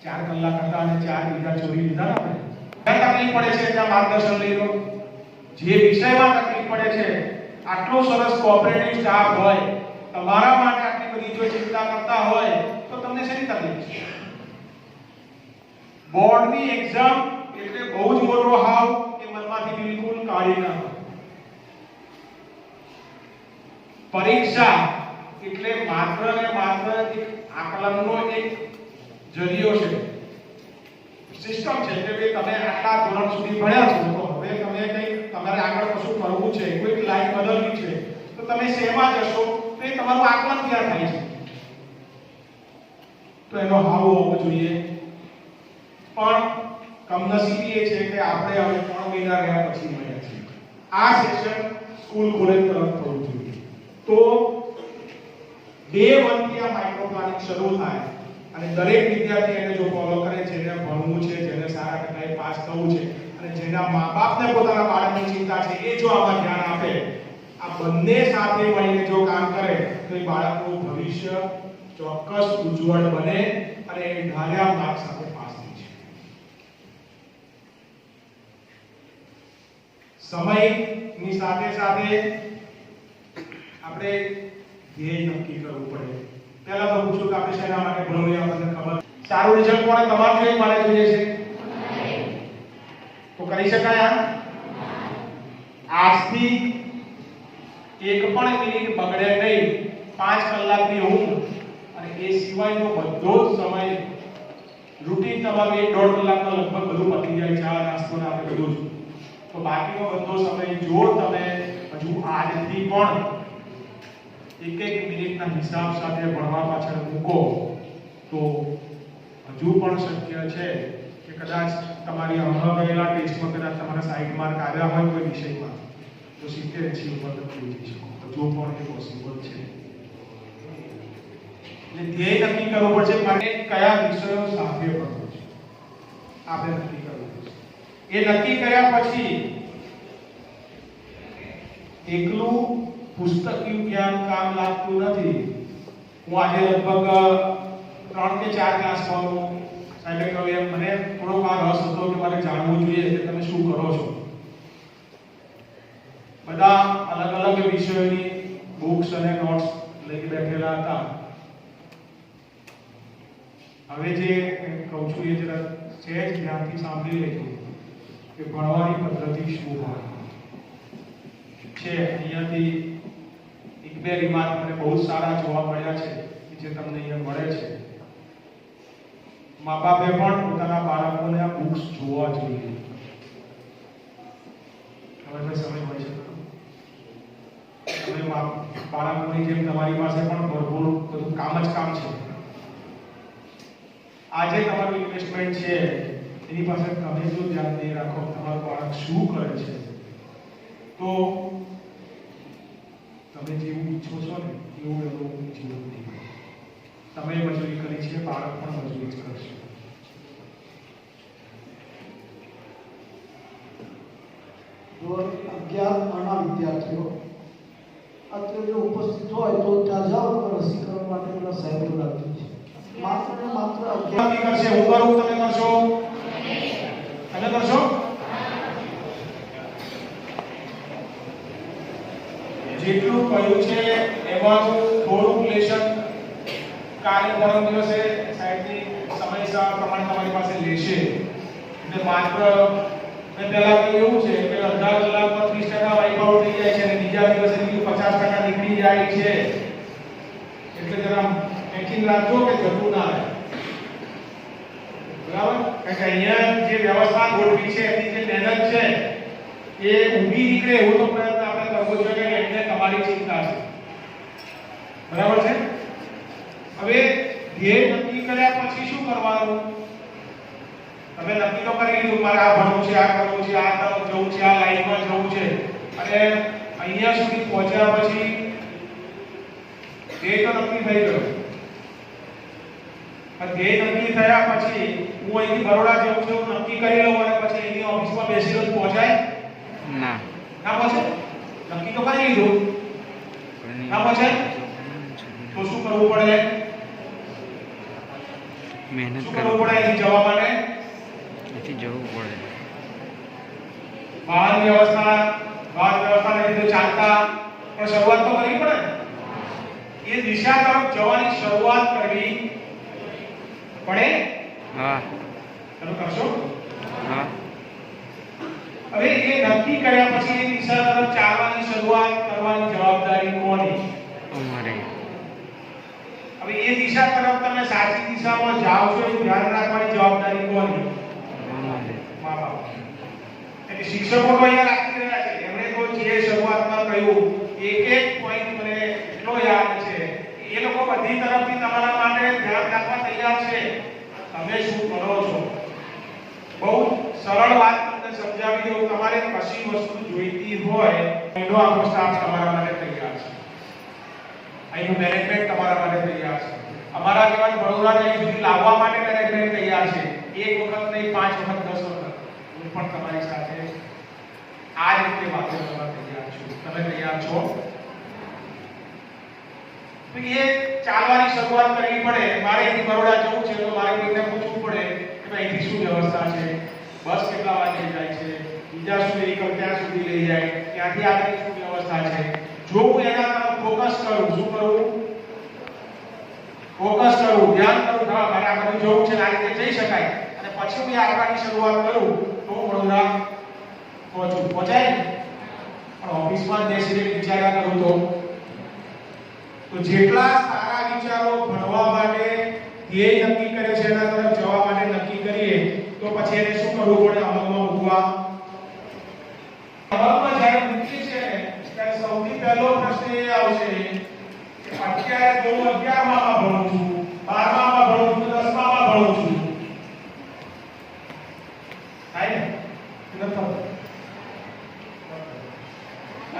B: 4 કલાક હતા અને 4 બીજા ચોરી લીધા આપણે. ક્યાં તકલીફ પડે છે ત્યાં માર્ગદર્શન લઈ લો. જે વિષયમાં તકલીફ પડે છે આટલો સરસ કોઓપરેટિવ સ્ટાફ હોય, તમારા માટે આટલી બધી જો ચિંતા કરતા હોય તો તમને શેની તકલીફ છે? બોર્ડની એક્ઝામ એટલે બહુ જ મોટો હાવ કે મનમાંથી બિલકુલ કાઢી નાખો. પરીક્ષા એટલે માત્ર ને માત્ર એક આકલનનો એક જરિયો છે, સિસ્ટમ છે કે ભાઈ તમે આટલા ધોરણ સુધી ભણ્યા છો તો હવે તમે કંઈ તમારે આગળ કશું કરવું છે, કોઈ લાઈન બદલવી છે તો તમે શેમાં જશો તો એ તમારું આકલન તૈયાર થાય છે. તો એનો હાવ હોવો જોઈએ. પણ કમનસીબી એ છે કે આપણે હવે 3 મહિના રહ્યા પછી મળ્યા છીએ. આ સેશન સ્કૂલ ખોલે તરત થવું જોઈએ. તો day 1 થી આ માઇક્રો પ્લાનિંગ શરૂ થાય અને દરેક વિદ્યાર્થી એને જો ફોલો કરે, જેને ભણવું છે, જેને સારા ટકાએ પાસ થવું છે અને જેના મા-બાપને પોતાના બાળકની ચિંતા છે, એ જો આમાં ધ્યાન આપે, આ બંને સાથે મળીને જો કામ કરે તો એ બાળકનું ભવિષ્ય ચોક્કસ ઉજ્જવળ બને અને એ ધાર્યા માર્ક સાથે પાસ થઈ છે. સમયની સાથે સાથે આપણે ધ્યેય નક્કી કરવું પડે. પહેલા તો પૂછું કે આપણે શેના માટે ભણવું એ આપણને ખબર. સારું રિઝલ્ટ કોણે તમારું જોઈએ મારે જોઈએ છે? તો કરી શકાય આજથી એક પણ મિનિટ બગડે નહીં. 5 કલાકની ઊંઘ અને એ સિવાયનો બધો જ સમય રૂટીન તમારું 1.5 કલાકનો લગભગ બધું પતી જાય, ચા નાસ્તો ને આપણે બધું જ. તો બાકીનો બધો સમય જો તમે હજુ આજથી પણ એક મિનિટના હિસાબ સાથે ભણવા પાછળ મૂકો તો હજુ પણ શક્ય છે કે કદાચ તમારી હમણાં ગયેલા ટેસ્ટમાં કદાચ તમારા 60 માર્ક આવ્યા હોય કોઈ વિષયમાં તો 70-80 ઉપર તમે જઈ શકો. હજુ પણ એ પોસિબલ છે. એટલે ધ્યેય નક્કી કરવું પડશે માટે કયા વિષયો સાથે ભણવું છે આપણે નક્કી કરવું પડશે. એ નક્કી કર્યા પછી એકલું પુસ્તકીય જ્ઞાન કામ લાગતું નથી. હું આજે લગભગ 3 કે 4 ક્લાસમાં સાહેબે કહ્યું એમ મને થોડો રસ હતો કે મારે જાણવું જોઈએ કે તમે શું કરો છો. બધા અલગ અલગ વિષયોની બુક્સ અને નોટ્સ લઈને બેઠેલા હતા. હવે જે કહું છું એ જરા સહેજ ધ્યાનથી સાંભળી લેજો કે ભણવાની પદ્ધતિ શું હોય છે. અહીંયાથી એક બે રિમાર્ક મને બહુ સારા જોવા મળ્યા છે જે તમને અહીંયા મળે છે. મા બાપે પણ પોતાના બાળકોને આ બુક્સ જોવા જોઈએ. હવે સમય હોય છે તમે બાળકોની જેમ તમારી પાસે પણ ભરપૂર બધું કામ જ કામ છે. આજે તમારું ઇન્વેસ્ટમેન્ટ છે એની પાસે તમે જો ધ્યાન નહીં રાખો તમારું બાળક શું કરે છે તો તમે જેવું ઈચ્છો છો ને એવું એનું જીવન નહીં. તમે મજૂરી કરી છે, બાળક પણ મજૂરી જ કરશે.
A: ધોરણ 11 આના વિદ્યાર્થીઓ અત્યારે જો ઉપસ્થિત હોય તો ત્યાં જાઓ તો રસીકરણ માટે પેલા સાહેબો રાખી છે. માત્ર ને માત્ર 11
B: કરશે. હું કરું તમે કરશો? તમે કરશો? જેટલું કહ્યું છે એમાંનું થોડુંક લેશન કાલે પરમ દિવસે સાહેબની સમયસર પ્રમાણે તમારી પાસે લેશે. એટલે માત્ર મેં પહેલા કહ્યું એવું છે કે અડધા કલાકમાં 30% વાઇપ આઉટ થઈ જાય છે અને બીજા દિવસે બીજું 50% નીકળી જાય છે. એટલે જરા મેકિંગ રાખજો કે જતું ના રહે. બરાબર? કારણ કે અહીંયા જે વ્યવસ્થા ગોઠવી છે એની જે મહેનત છે એ ઊભી નીકળે એવો તો પ્રયત્ન આપણે કરવો જોઈએ કે એમને તમારી ચિંતા છે. બરાબર છે? હવે ધ્યેય નક્કી કર્યા પછી શું કરવાનું? તમે નક્કી તો કરી લીધું મારે આ ભણવું છે, આ કરવું છે, આ તરફ જવું છે, આ લાઈનમાં જવું છે અને અહીંયા સુધી પહોંચ્યા પછી ધ્યેય તો નક્કી થઈ ગયો. પણ ધ્યેય નક્કી થયા પછી હું અહીંથી બરોડા જઉં છું નક્કી કરી લઉં અને પછી એની ઓફિસમાં બેસી રહું પહોંચાય? ના પહોંચે. નક્કી તો કરી લીધું, ના પહોંચે તો શું કરવું પડે?
C: મહેનત
B: કરવું પડે અહીંથી જવા માટે.
C: જવું પડે.
B: વાહન વ્યવસ્થા નહીં તો ચાલતા પણ શરૂઆત તો કરવી પડે ને. એ દિશા તરફ જવાની શરૂઆત કરવી પડે.
C: હા
B: તમે કરશો?
C: હા
B: હવે એ નક્કી કર્યા પછી એ દિશા તરફ ચાલવાની શરૂઆત કરવાની જવાબદારી કોની?
C: અમારે
B: હવે એ દિશા તરફ તમે સાચી દિશામાં જાઓ છો એ ધ્યાન રાખવાની જવાબદારી કોની?
C: અમારે
B: મા બાપ. એટલે શિક્ષકો તો અહીંયા રાખી રહ્યા છે. એમણે તો જે શરૂઆતમાં કહ્યું એક એક પોઈન્ટ મને એટલો યાદ છે. એ લોકો બધી તરફથી તમારા માટે ધ્યાન રાખવા તૈયાર છે. તમે શું કરો છો? બહુ સરળ વાત તમને સમજાવી દઉં. તમારે કશી વસ્તુ જોઈતી હોય એનો આખો સ્ટાફ તમારા માટે તૈયાર છે. અહીંનું મેનેજમેન્ટ તમારા માટે તૈયાર છે. અમારા જેવા વડોદરા સુધી લાવવા માટે મેનેજમેન્ટ તૈયાર છે. એક વખત નહીં, 5 વખત, 10 વખત હું પણ તમારી સાથે આ રીતે વાતો કરવા તૈયાર છું. તમે તૈયાર છો? તો એ ચાલવાની શરૂઆત કરવી પડે. મારે અહીંથી બરોડા જવું છે તો મારે કોઈને પૂછવું પડે કે ભાઈ અહીંથી શું વ્યવસ્થા છે, બસ કેટલા વાગે જાય છે, બીજા શું વ્હીકલ ક્યાં સુધી લઈ જાય, ત્યાંથી આગળ શું વ્યવસ્થા છે. જો હું એના તરફ ફોકસ કરું, શું કરું? ફોકસ કરું, ધ્યાન કરું, હા મારે આ બધું જવું છે, આ રીતે જઈ શકાય, અને પછી હું આગળની શરૂઆત કરું તો વડોદરા પહોંચાય. પણ ઓફિસમાં બેસીને વિચાર્યા કરું તો જેટલા સારા વિચારો ભણવા માટે ધ્યેય નક્કી કરે છે, એના તરફ જવા માટે નક્કી કરીએ તો પછી એને શું કરવું પડે? અમલમાં મૂકવા. અમલમાં જ્યારે મૂકીએ છીએ ત્યારે સૌથી પહેલો પ્રશ્ન એ આવશે કે અત્યારે જો હું 11માં ભણું છું, 12માં ભણું છું, 10માં ભણું છું, થાય ને?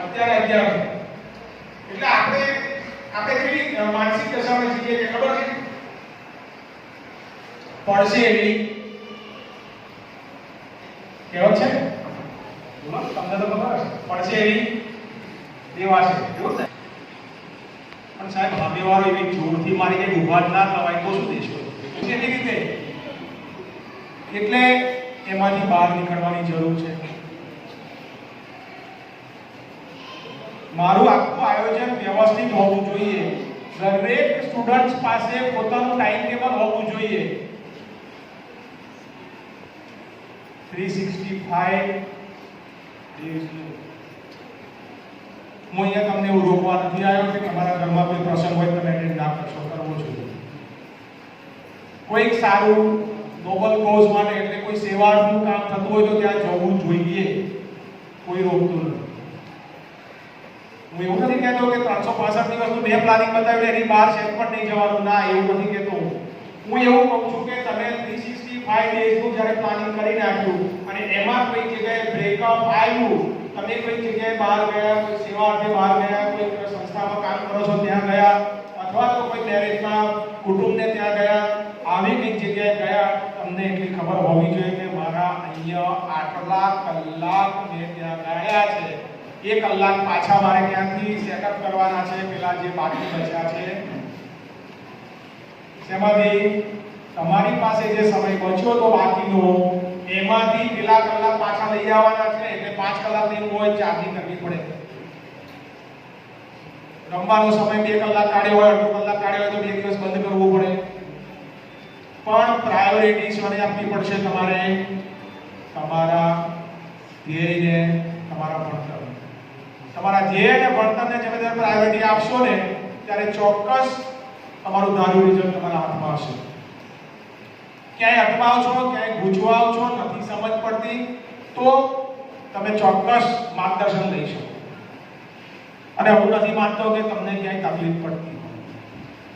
B: અત્યારે 11 એટલે આપણે કેવી માનસિક દશામાં છીએ કે ખબર છે? પડશે એવી કહેવત છે. બોલો, તમને તો ખબર હશે. પડશે એવી દેવાશે, એવું ને? પણ સાહેબ સામેવાળો એવી જોરથી મારી કે ઊભા જ ના થવાય તો શું દેશો? એવી રીતે એટલે એમાંથી બહાર નીકળવાની જરૂર છે. મારું આખું આયોજન વ્યવસ્થિત હોવું જોઈએ. દરેક સ્ટુડન્ટ્સ પાસે પોતાનું ટાઈમ ટેબલ હોવું જોઈએ. 365 ડેઝ. હું અહીંયા તમને એવું રોકવા નથી આવ્યો કે તમારા ઘરમાં કોઈ પ્રસંગ હોય તમે એટેન્ડ ના કરશો, કરવો જોઈએ. કોઈ સારું નોબલ કોઝ માટે એટલે કોઈ સેવાનું કામ થતું હોય તો ત્યાં જવું જોઈએ. કોઈ રોકતું નથી. હું એવું નથી કહેતો કે 365 દિવસનું મેં પ્લાનિંગ બતાવ્યું એની બહાર સેટ પણ નહીં જવાનું. ના, એવું નથી કહેતો. હું એવું કહું છું કે તમે 365 ડેઝનું જ્યારે પ્લાનિંગ કરી નાખ્યું અને એમાં કોઈ જગ્યાએ બ્રેકઅપ આવ્યું, તમે કોઈ જગ્યાએ બહાર ગયા, કોઈ સેવાર્થે બહાર ગયા, કોઈ સંસ્થામાં કામ કરો છો ત્યાં ગયા, અથવા તો કોઈ મેરેજમાં કુટુંબને ત્યાં ગયા, આવી કઈ જગ્યાએ ગયા, તમને એટલી ખબર હોવી જોઈએ કે મારા અહીંયા આટલા કલાક મેં ત્યાં ગયા છે. એ કલાક પાછા મારે ત્યાંથી સેટઅપ કરવાના છે. પેલા જે બાકી બચ્યા છે તેમાંથી તમારી પાસે જે સમય બચ્યો તો બાકીનો એમાંથી પેલા કલાક પાછા લઈ આવવાના છે. એટલે 5 કલાકની કોઈ ચાર્જિંગ કરવી પડે. રમવાનો સમય 2 કલાક કાઢ્યો હોય, 2 કલાક કાઢ્યો હોય તો 2 દિવસ બંધ કરવું પડે. પણ પ્રાયોરિટી શોને આપવી પડશે તમારે? તમારા ધ્યેયને, તમારા ભણતર. તમારા ધ્યેય અને ભણતરને જ્યારે તમે પ્રાયોરિટી આપશો ને ત્યારે ચોક્કસ તમારું ધાર્યું રિઝલ્ટ તમારા હાથમાં હશે. ક્યાંય અટવાવ છો, ક્યાંય ગૂંચવાવ છો, નથી સમજ પડતી તો તમે ચોક્કસ માર્ગદર્શન લઈ શકો. અને હું નથી માનતો કે તમને ક્યાંય તકલીફ પડતી.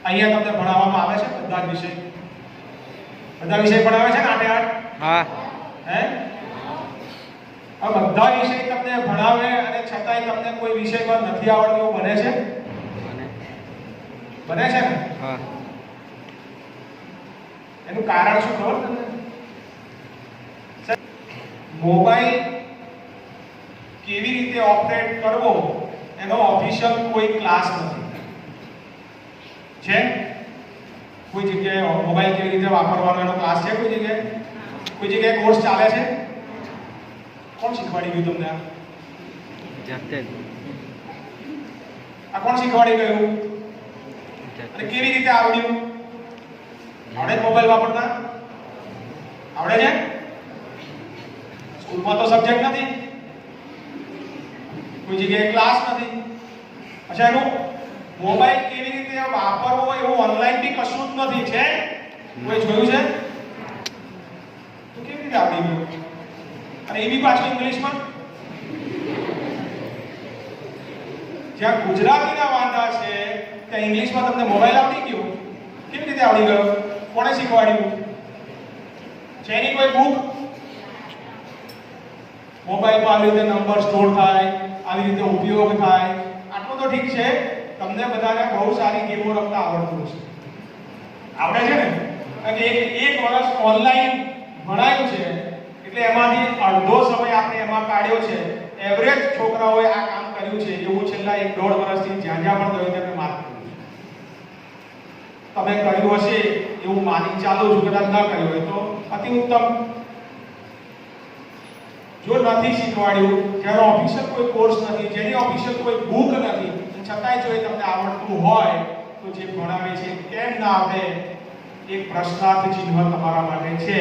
B: અહીંયા તમને ભણાવવામાં આવે છે બધા જ વિષય? બધા વિષય ભણાવે છે ને 8-8? હા. હે? આ બધા વિષય તમને ભણાવે અને છતાંય તમને કોઈ વિષયમાં નથી આવડતું એવું બને છે? બને છે ને? હા. એનું કારણ શું ખબર તમને? મોબાઈલ કેવી રીતે ઓપરેટ કરવો એનો ઓફિશિયલ કોઈ ક્લાસ નથી. છે? કોઈ જગ્યાએ મોબાઈલ કેવી રીતે વાપરવાનો એનો ક્લાસ છે? કોઈ જગ્યાએ કોર્સ ચાલે છે? કોણ શીખવાડી ગયું તમને? જાતે. આ કોણ શીખવાડી ગયું અને કેવી રીતે આવડ્યું? આવડે મોબાઈલ વાપરતા? આવડે છે? સ્કૂલમાં તો સબ્જેક્ટ નથી, કોઈ જગ્યાએ ક્લાસ નથી. અચ્છા, એનું મોબાઈલ કેવી રીતે વાપરવો એવું ઓનલાઈન બી કશું જ નથી. છે કોઈ જોયું છે? તો કેવી રીતે આવડી ગયું? અને એ બી પાછું ઇંગ્લિશમાં. જ્યાં ગુજરાતીના વાંધા છે ત્યાં ઇંગ્લિશમાં તમને મોબાઈલ આવડી ગયો. કેવી રીતે આવડી ગયો? કોણે શીખવાડ્યું? છે એની કોઈ બુક? મોબાઈલમાં આવી રીતે નંબર સ્ટોર થાય, આવી રીતે ઉપયોગ થાય, આટલું તો ઠીક છે. તમને બધાને બહુ સારી ગેમો રમતા આવડતું છે. આવડે છે ને? અને એક વર્ષ ઓનલાઈન ભણાયું છે એટલે એમાંથી અડધો સમય આપણે એમાં કાઢ્યો છે. એવરેજ છોકરાઓએ આ કામ કર્યું છે એવું છેલ્લા 1.5 વર્ષથી જ્યાં જ્યાં પણ થયું તેમને માર્ક કર્યું છે. તમે કર્યું હશે એવું માની ચાલો છું. કદાચ ન કર્યું હોય તો અતિ ઉત્તમ. જો નથી શીખવાડ્યું, જેનો ઓફિશિયલ કોઈ કોર્સ નથી, જેની ઓફિશિયલ કોઈ બુક નથી, છતાંય જો એ તમને આવડતું હોય તો જે ભણાવે છે કેમ ના આવે? એક પ્રશ્નાર્થ ચિહ્ન તમારા માટે છે.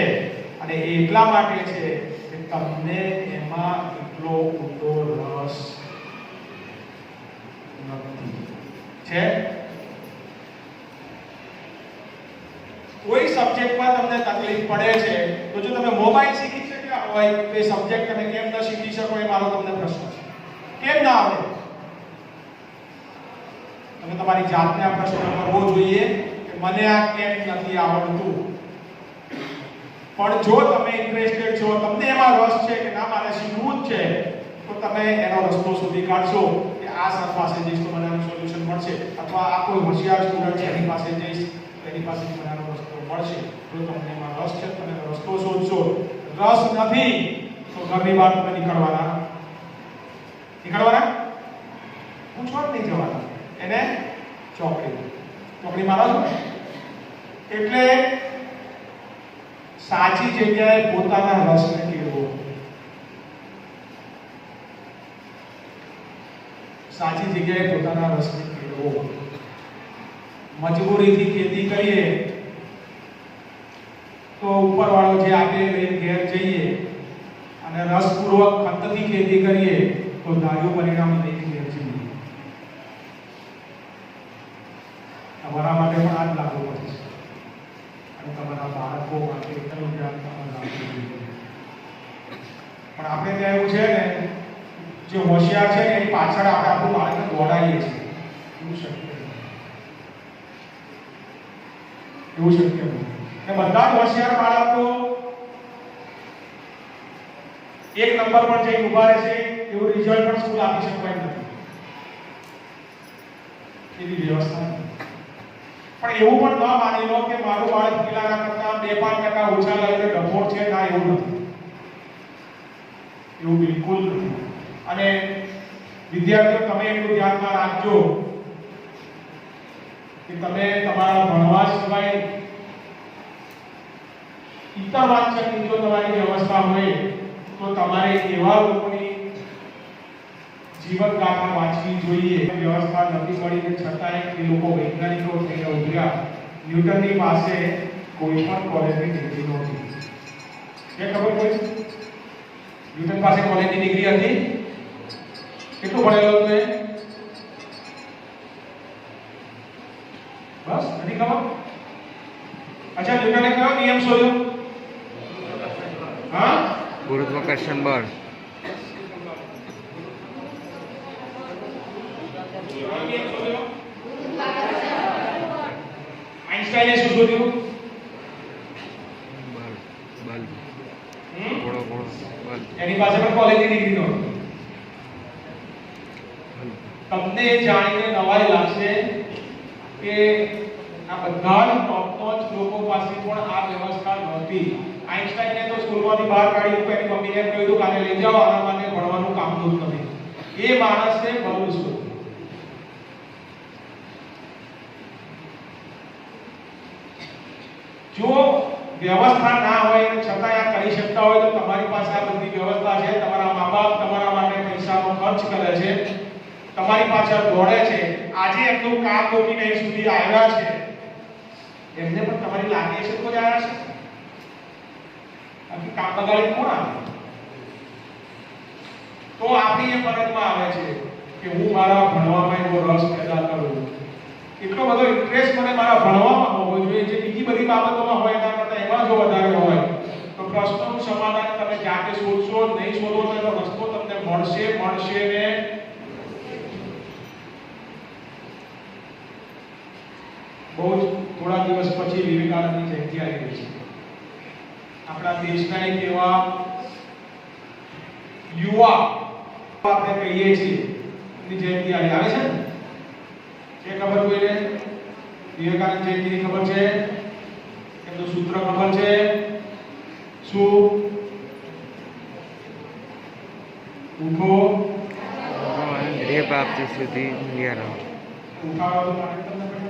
B: અને એ એટલા માટે છે કે તમને એમાં એટલો ઊંડો રસ નથી. છે કોઈ સબ્જેક્ટમાં તમને તકલીફ પડે છે તો જો તમે મોબાઈલ શીખી શક્યા હોય તો એ સબ્જેક્ટ તમે કેમ ન શીખી શકો? એ મારો તમને પ્રશ્ન છે. કેમ ના આવડે? તમે તમારી જાતને આ પ્રશ્ન કરવો જોઈએ કે મને આ કેમ નથી આવડતું. પણ જો તમે ઇન્ટરેસ્ટેડ છો, તમને એમાં રસ છે કે ના મારે શીખવું જ છે, તો તમે એનો રસ્તો શોધી કાઢશો કે આ સર પાસે જઈશ તો મને આનું સોલ્યુશન મળશે, અથવા આ કોઈ હોશિયાર સ્ટુડન્ટ છે એની પાસે જઈશ તો એની પાસેથી મને આનો રસ્તો મળશે. જો તમને એમાં રસ છે તમે રસ્તો શોધશો. રસ નથી તો ઘરની બહાર તમે નીકળવાના પૂછવા જ નહીં જવાના. એને ચોકડી મારો છો. એટલે સાચી જગ્યાએ પોતાના રસને કેળવો. સાચી જગ્યાએ પોતાના રસને કેળવો. મજબૂરીથી ખેતી કરીએ તો ઉપરવાળો જે આપે લઈને ઘેર જઈએ, અને રસપૂર્વક ખતથી ખેતી કરીએ તો ધાર્યું પરિણામ લઈને ઘેર જઈએ. તમારા માટે પણ આ જ લાગુ પડે છે અને તમારા બાળકો માટે એટલું ધ્યાન તમારે રાખવું જોઈએ. પણ આપણે ત્યાં એવું છે ને, જે હોશિયાર છે એની પાછળ આપણે આપણું બાળકને દોડાવીએ છીએ. એવું શક્ય નથી. એ બધા જ હોશિયાર બાળકો એક નંબર પર જઈને ઉભા રહે છે એવું રિઝલ્ટ પણ સ્કૂલ આપી શકવાય નથી. એવી વ્યવસ્થા નથી. પણ એવું પણ ન માની લો કે મારું બાળક પેલાના કરતા 2-5% ઓછા લાવીને ડફોર છે. ના, એવું નથી. એવું બિલકુલ નથી. અને વિદ્યાર્થીઓ, તમે એટલું ધ્યાનમાં રાખજો કે તમે તમારા ભણવા સિવાય ઇતર વાંચનની જો તમારી વ્યવસ્થા હોય તો તમારે એવા લોકોની જીવન ગાથા વાંચવી જોઈએ. વ્યવસ્થા નથી મળી ને છતાંય એ લોકો વૈજ્ઞાનિકો થઈને ઉભર્યા. ન્યૂટનની પાસે કોઈ પણ કોલેજની ડિગ્રી નહોતી. એ ખબર પડી? ન્યૂટન પાસે કોલેજની ડિગ્રી હતી? કેટલું ભણેલો હતો એ? બસ નથી ખબર. અચ્છા, ન્યૂટને કયો નિયમ શોધ્યો? હા,
C: ગુરુત્વાકર્ષણ બળ.
B: આઈન્સ્ટાઈને શું શોધ્યું?
C: બળ.
B: એની પાસે પણ કોલેજની ડિગ્રી નહોતી. તમને જાણીને નવાઈ લાગશે કે આ બધા જ ટોપ લોકો પાસે પણ આ વ્યવસ્થા નહોતી. આઈન્સ્ટાઈને તો સ્કૂલમાંથી બહાર કાઢી દીધું. એની મમ્મીને કહ્યું હતું કાલે લઈ જાઓ, આના માટે ભણવાનું કામનું જ નથી. એ માણસને બહુ શું. જો વ્યવસ્થા ના હોય અને છતાં આ કરી શકતા હોય તો તમારી પાસે આ બધી વ્યવસ્થા છે. તમારા મા બાપ તમારા માટે પૈસાનો ખર્ચ કરે છે, તમારી પાછળ દોડે છે. આજે એમનું કામ રોકીને અહીં સુધી આવ્યા છે, એમને પણ તમારી લાગણી છે તો જ આવ્યા છે. બાકી કામ બગાડી કોણ આવે? તો આપણી એ ફરજમાં આવે છે કે હું મારા ભણવામાં એવો રસ પેદા કરું, એટલો બધો ઇન્ટરેસ્ટ મને મારા ભણવામાં હોવો જોઈએ જે બીજી બધી બાબતોમાં હોય એના કરતાં એમાં જો વધારે હોય તો પ્રશ્નોનું સમાધાન તમે જાતે શોધશો, નહીં શોધો તો એનો રસ્તો તમને મળશે ને. બહુ જ થોડા દિવસ પછી વિવેકાનંદની જયંતિ આવી રહી છે. આપણા દેશના એક એવા યુવા આપણે કહીએ છીએ એની જયંતિ આવે છે ને, એ ખબર કોઈને? વિવેકાનંદ જયંતિની ખબર છે? એમનું સૂત્ર ખબર છે? શું? ઉઠો
C: ધ્યેય પ્રાપ્તિ સુધી ઊંઘ્યા રહો.
B: ઉઠાડો તો પાણી તમને પડે.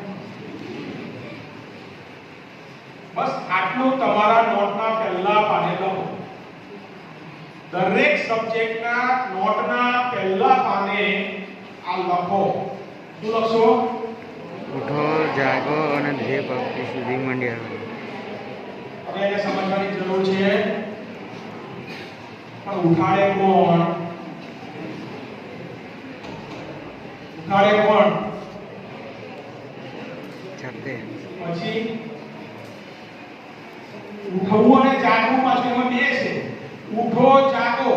B: બસ આટલું તમારા નોટના પહેલા પાને લખો. દરેક સબ્જેક્ટના નોટના પહેલા પાને આ લખો. શું લખશો?
C: ઉઠો, જાગો અને ધ્યેય પ્રાપ્તિ સુધી મંડ્યા રહો.
B: હવે એને સમજવાની જરૂર છે. પણ ઉઠાડે કોણ? ઉઠાડે કોણ?
C: જાતે.
B: પછી ઉઠવું અને જાગવું પાછું એમાં બે છે. ઉઠો, જાગો,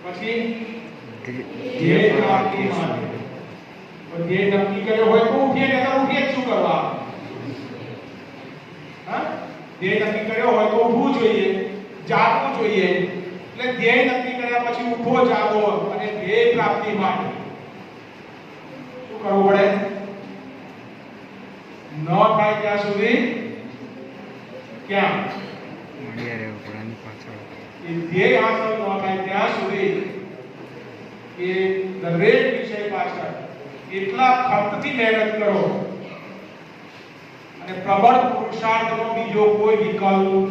B: પછી ધ્યેય પ્રાપ્તિ માટે. ધ્યેય નક્કી કર્યો હોય તો ઉઠીએ, નહીંતર ઉઠીએ જ શું કરવા? હા, ધ્યેય નક્કી કર્યો હોય તો ઉઠવું જોઈએ, જાગવું જોઈએ. એટલે ધ્યેય નક્કી કર્યા પછી ઉઠો, જાગો અને ધ્યેય પ્રાપ્તિ માટે શું કરવું પડે? ન થાય ત્યાં સુધી ક્યાં
C: મંડ્યા રહેવું પડે આની પાછળ.
B: એ ધ્યેય હાંસલ ન થાય ત્યાં સુધી એ દરેક વિષય પાછળ એટલા ખર્ચથી મહેનત કરો અને પ્રબળ પુરુષાર્થનો બીજો કોઈ વિકલ્પ.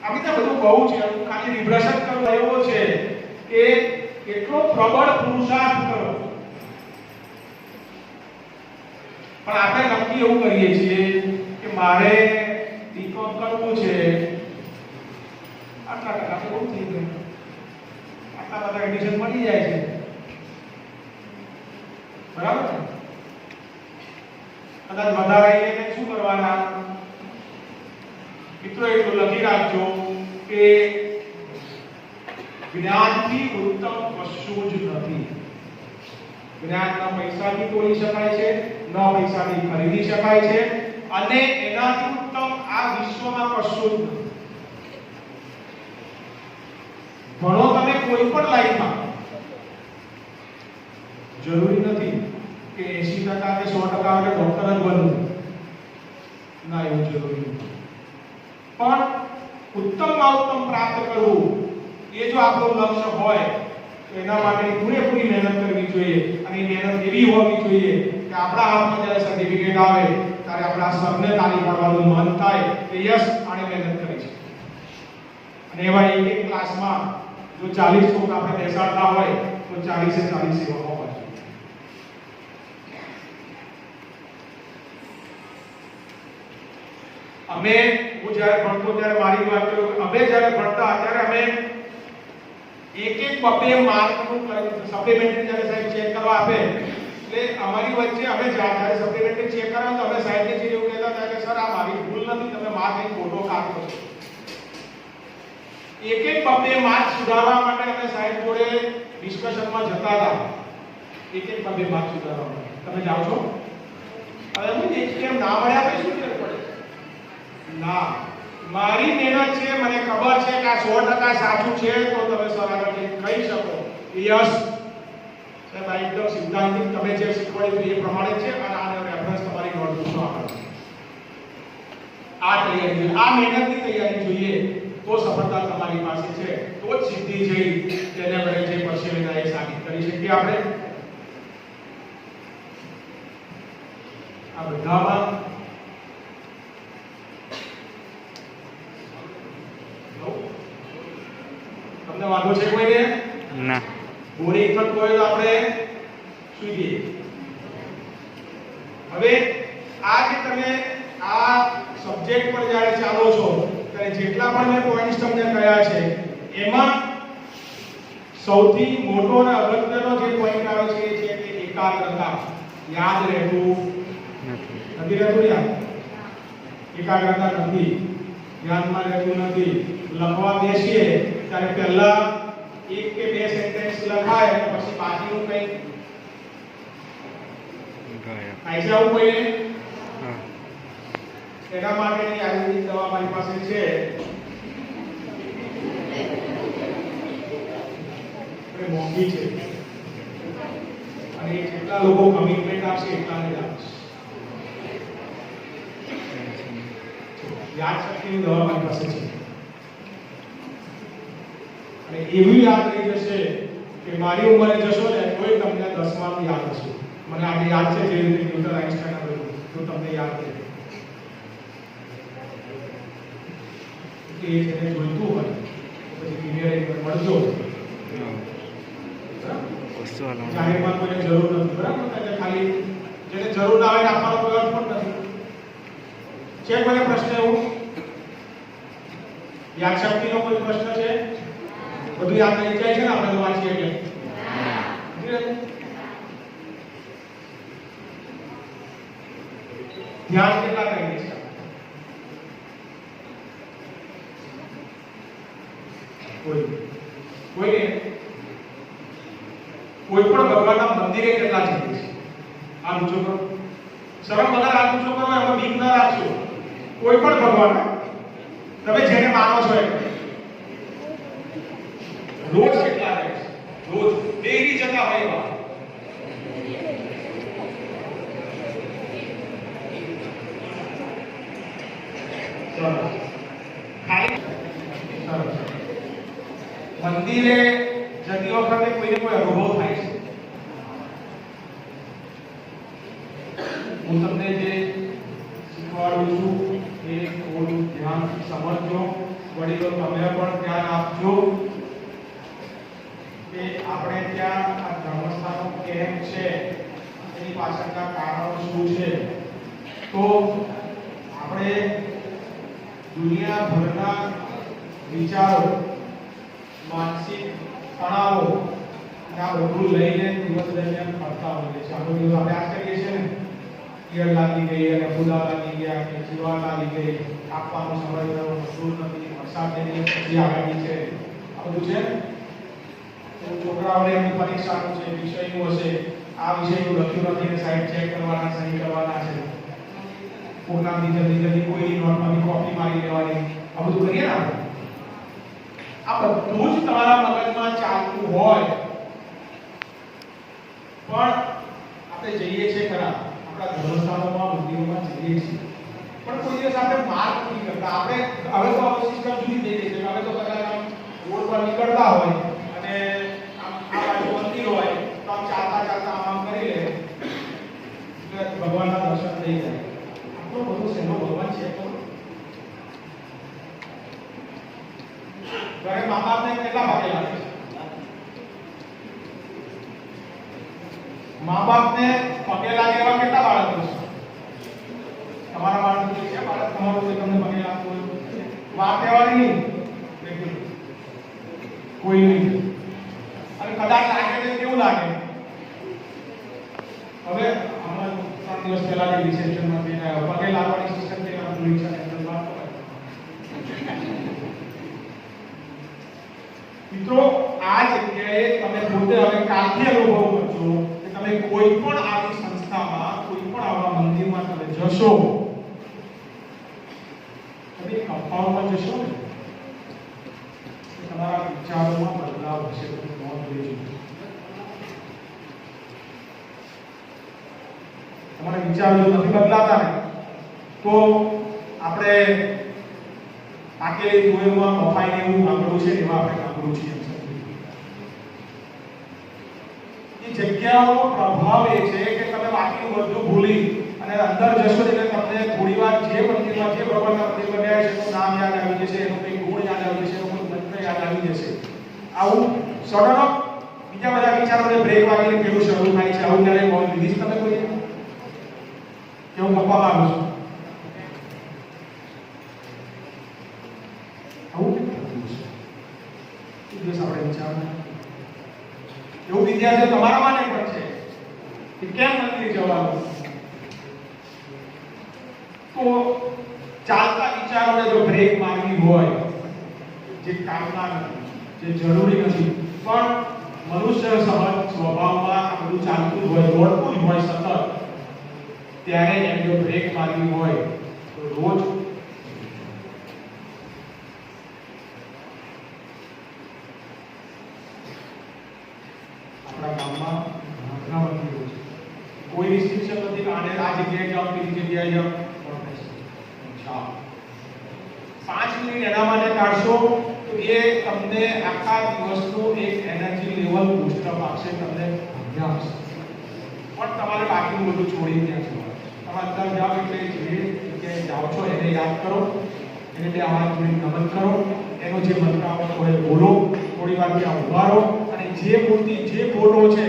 B: આ બધા બધું બહુ છે, ખાલી રિબ્રેશન કરવો એવો છે કે એટલો પ્રબળ પુરુષાર્થ કરો. પણ આપણે નક્કી એવું કરીએ છીએ કે મારે બીકોમ કરવું છે, આટલા ટકા તો બહુ થઈ ગયું, આટલા બધા એડિશન મળી જાય છે, બરાબર ને? કદાચ વધારે આવીને શું કરવાના? મિત્રો એટલું લખી રાખજો કે જ્ઞાનથી ઉત્તમ કશું જ નથી. જ્ઞાનના પૈસાથી તોડી શકાય છે, ન પૈસાથી ખરીદી શકાય છે, અને એનાથી ઉત્તમ આ વિશ્વમાં કશું જ નથી. ભણો તમે કોઈ પણ લાઈનમાં, જરૂરી નથી કે 80% કે 100% કે ડોક્ટર જ બનવું. ના, એવું જરૂરી નથી. પણ ઉત્તમમાં ઉત્તમ પ્રાપ્ત કરવું એ જો આપણું લક્ષ્ય હોય તો એના માટે પૂરેપૂરી મહેનત કરવી જોઈએ. અને એ મહેનત એવી હોવી જોઈએ કે આપણા હાથમાં જ્યારે સર્ટિફિકેટ આવે ત્યારે આપણા સબને તાળી પાડવાનું મન થાય કે યસ, આણે મહેનત કરી છે. અને એવા એક ક્લાસમાં જો 40 છોકરા આપણે બેસાડતા હોય તો 40 એ 40 એવા હોવા જોઈએ. અમે હું જ્યારે ભણતો ત્યારે મારી વાત કરું, અમે જ્યારે ભણતા ત્યારે અમે એક બબે માર્કનું સપ્લિમેન્ટરી જ્યારે સાહેબ ચેક કરવા આપે એટલે અમારી વચ્ચે અમે જ્યારે સપ્લિમેન્ટરી ચેક કરાવ તો અમે સાહેબને જે એવું કહેતા હતા કે સર આ મારી ભૂલ નથી, તમે માર્ક એક ખોટો કાઢો છો. એક બબે માર્ક સુધારવા માટે અમે સાહેબ જોડે ડિસ્કશનમાં જતા હતા. એક બબે માર્ક સુધારવા માટે તમે જાઓ છો? હવે હું એક કેમ ના મળ્યા પછી શું ફરક પડે? ના, મારી મહેનત છે, મને ખબર છે કે આ 100% સાચું છે તો તમે સર આગળ કહી શકો યસ સાહેબ આ એકદમ સિદ્ધાંતિક તમે જે શીખવાડ્યું એ પ્રમાણે છે અને આનો રેફરન્સ તમારી નોટબુકમાં આપો. આ તૈયારી, આ મહેનતની તૈયારી જોઈએ તો સફળતા તમારી પાસે છે, તો જ સિદ્ધિ જઈ તેને વડે જે પરસેવેના એ સાબિત કરી શકીએ આપણે. આ બધામાં તમને વાંધો છે કોઈને?
C: ના.
B: બોરિંગ થતું હોય તો આપણે સુઈ જઈએ. હવે આ જે તમે આ સબ્જેક્ટ પર જ્યારે ચાલો છો ત્યારે જેટલા પણ મેં પોઈન્ટ્સ તમને કહ્યા છે એમાં સૌથી મોટો અને અગત્યનો જે પોઈન્ટ આવે છે એ છે કે એકાગ્રતા. યાદ રહેતું નથી રહેતું. યાદ એકાગ્રતા નથી, ધ્યાનમાં રહેતું નથી. લખવા બેસીએ ત્યારે પહેલા એક કે બે સેન્ટેન્સ લખાય અને પછી બાકીનું કંઈ આઈ જાવ કોઈને. એના માટેની આયુર્વેદિક દવા મારી પાસે છે. મોંઘી છે અને જેટલા લોકો કમિટમેન્ટ આપશે એટલાને જ આપશે. યાદશક્તિની દવા મારી પાસે છે અને એવી યાદ રહી જશે કે મારી ઉંમરે જશો ને કોઈ તમને 10માં યાદ હશે. મને આજે યાદ છે જે રીતે ન્યૂટન આઇન્સ્ટાઈન હતું તો તમને યાદ છે કે જેને જોઈતું હોય પછી ધીમે રહીને મળજો. જાહેરમાં કોઈને જરૂર નથી, બરાબર? એટલે ખાલી જેને જરૂર ના હોય આપવાનો કોઈ અર્થ પણ નથી. છે કોઈને પ્રશ્ન એવું? યાદશક્તિનો કોઈ પ્રશ્ન છે? બધું યાદ રહી જાય છે ને આપણે વાંચીએ એટલે? ધ્યાન કેટલા કરીએ છીએ? કોઈ પણ ભગવાનના મંદિરે કેટલા જઈએ છે? આ પૂછો કરો. સરળ બધા આ પૂછો કરો, એમાં બીક ના રાખશો. કોઈ પણ ભગવાન તમે જેને માનો છો એ રોજ કેટલા રહે છે? રોજ ડેલી જતા હોય એવા મંદિરે જતી વખતે કોઈને કોઈ અનુભવ થાય છે? હું તમને જે શીખવાડું છું એ થોડું ધ્યાનથી સમજજો. વડીલો તમે પણ ધ્યાન આપજો કે આપણે ત્યાં આ ધર્મસ્થાનો કેમ છે, એની પાછળના કારણો શું છે. તો આપણે દુનિયાભરના વિચારો, માનસિક તણાવો આ બધું લઈને દિવસ દરમિયાન ફરતા હોઈએ છીએ. આપણો દિવસ આપણે આ કરીએ છીએ ને, ઈયળ લાગી ગઈ અને ફૂદા લાગી ગયા કે જીવા લાગી ગઈ, આપવાનો સમય થયો, મજૂર નથી, વરસાદની પછી આગાહી છે, આ બધું છે. તો છોકરાઓને એમની પરીક્ષાનું છે, વિષયનું હશે, આ વિષયનું લખ્યું નથી ને સાઈડ ચેક કરવાના, સહી કરવાના છે. કોના બીજા કોઈ નોટમાંથી કોપી મારી લેવાની, આ બધું કરીએ ને આપણે. આ બધું જ તમારા મગજમાં ચાલતું હોય પણ આપણે જઈએ છીએ ખરા, આપણા ધર્મસ્થાનોમાં, મંદિરોમાં જઈએ છીએ પણ કોઈ દિવસ આપણે માર્ક નથી કરતા. આપણે હવે તો સિસ્ટમ જુદી થઈ ગઈ છે. હવે તો કદાચ આમ રોડ પર નીકળતા હોય અને આમ આ બાજુ મંદિર હોય તો આમ ચાલતા આમ કરી લે એટલે ભગવાનના દર્શન થઈ જાય. આપણો બધો સેનો ભગવાન છે તો ઘરે મા બાપને કેટલા ભાગે લાગે છે? મા બાપને પગે લાગે એવા કેટલા બાળકો છે? તમારા બાળકો જે છે, બાળક તમારું જે તમને પગે લાગતું હોય વાત કહેવાની નહીં, કોઈ નહીં. અને કદાચ લાગે તો કેવું લાગે? હવે હમણાં 3 દિવસ પહેલા જે રિસેપ્શનમાં જઈને આવ્યો, પગે લાગવાની સિસ્ટમ છે કે ભૂલી છે અંદર વાત કરે. મિત્રો આ જગ્યાએ તમે પોતે હવે કાલથી અનુભવ કરજો કે તમે કોઈ પણ આવી સંસ્થામાં, કોઈ પણ આવા મંદિરમાં તમે જશો, તમે અફવાઓમાં જશો ને તમારા વિચારોમાં બદલાવ હશે. તમે નોંધ લેજો. તમારા વિચારો જો નથી બદલાતા ને તો આપણે પાકેલી તુવેરમાં બફાઈને એવું આંગળું છે એવા આપણે આંગળું છીએ. એ જગ્યાઓનો પ્રભાવ એ છે કે તમે બાકીનું બધું ભૂલી અને અંદર જશો એટલે તમને થોડીવાર જે મંદિરમાં, જે ભગવાનના મંદિરમાં ગયા છે એનું નામ યાદ આવી જશે, એનું કંઈ ગુણ યાદ આવી જશે, એનું કોઈ મંત્ર યાદ આવી જશે. આવું સડન બીજા બધા વિચારોને બ્રેક વાગીને કેવું શરૂ થાય છે આવું ક્યારે નોંધ લીધી છે તમે કોઈ કેવું ગપ્પા મારું છું આવું દિવસ આપણે વિચારવું એવું વિદ્યાર્થીઓ તમારામાં નહીં પણ છે કે કેમ મંદિર જવાનું તો ચાલતા વિચારોને જો બ્રેક મારવી હોય જે કામના નથી જે જરૂરી નથી પણ મનુષ્ય સ્વભાવમાં આ બધું ચાલતું હોય દોડતું જ હોય સતત ત્યારે એમ જો બ્રેક મારવી હોય તો રોજ આપણા ગામમાં ઘણા મંદિરો છે કોઈ રિસ્ટ્રિક્શન નથી કે આને આ જગ્યાએ જાઓ બીજી જગ્યાએ જાઓ 5 મિનિટ એના માટે કાઢશો તો એ તમને આખા દિવસનું એક એનર્જી લેવલ બૂસ્ટઅપ આપશે તમને અભ્યાસ આપશે પણ તમારે બાકીનું બધું છોડી ત્યાં જવાનું તમે અંદર જાઓ એટલે જે જગ્યાએ જાઓ છો એને યાદ કરો એને બે હાથ જોડી નમન કરો એનો જે મંત્ર આવતો હોય બોલો થોડી વાર ત્યાં ઊભા રહો અને જે મૂર્તિ જે ફોટો છે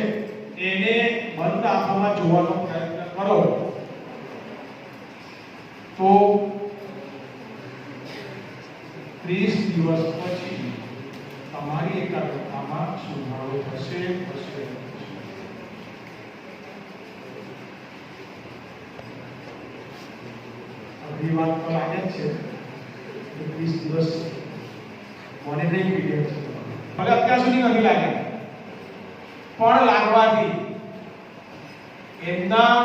B: એને બંધ આંખોમાં જોવાનો પ્રયત્ન કરો તો 30 દિવસ પછી તમારી એકાગ્રતામાં સુધારો થશે અઘરી વાત તો લાગે જ છે કે 30 દિવસ મોનિટરિંગ પીરિયડ છે ભલે અત્યાર સુધી નથી લાગ્યા પણ લાગવાથી એમના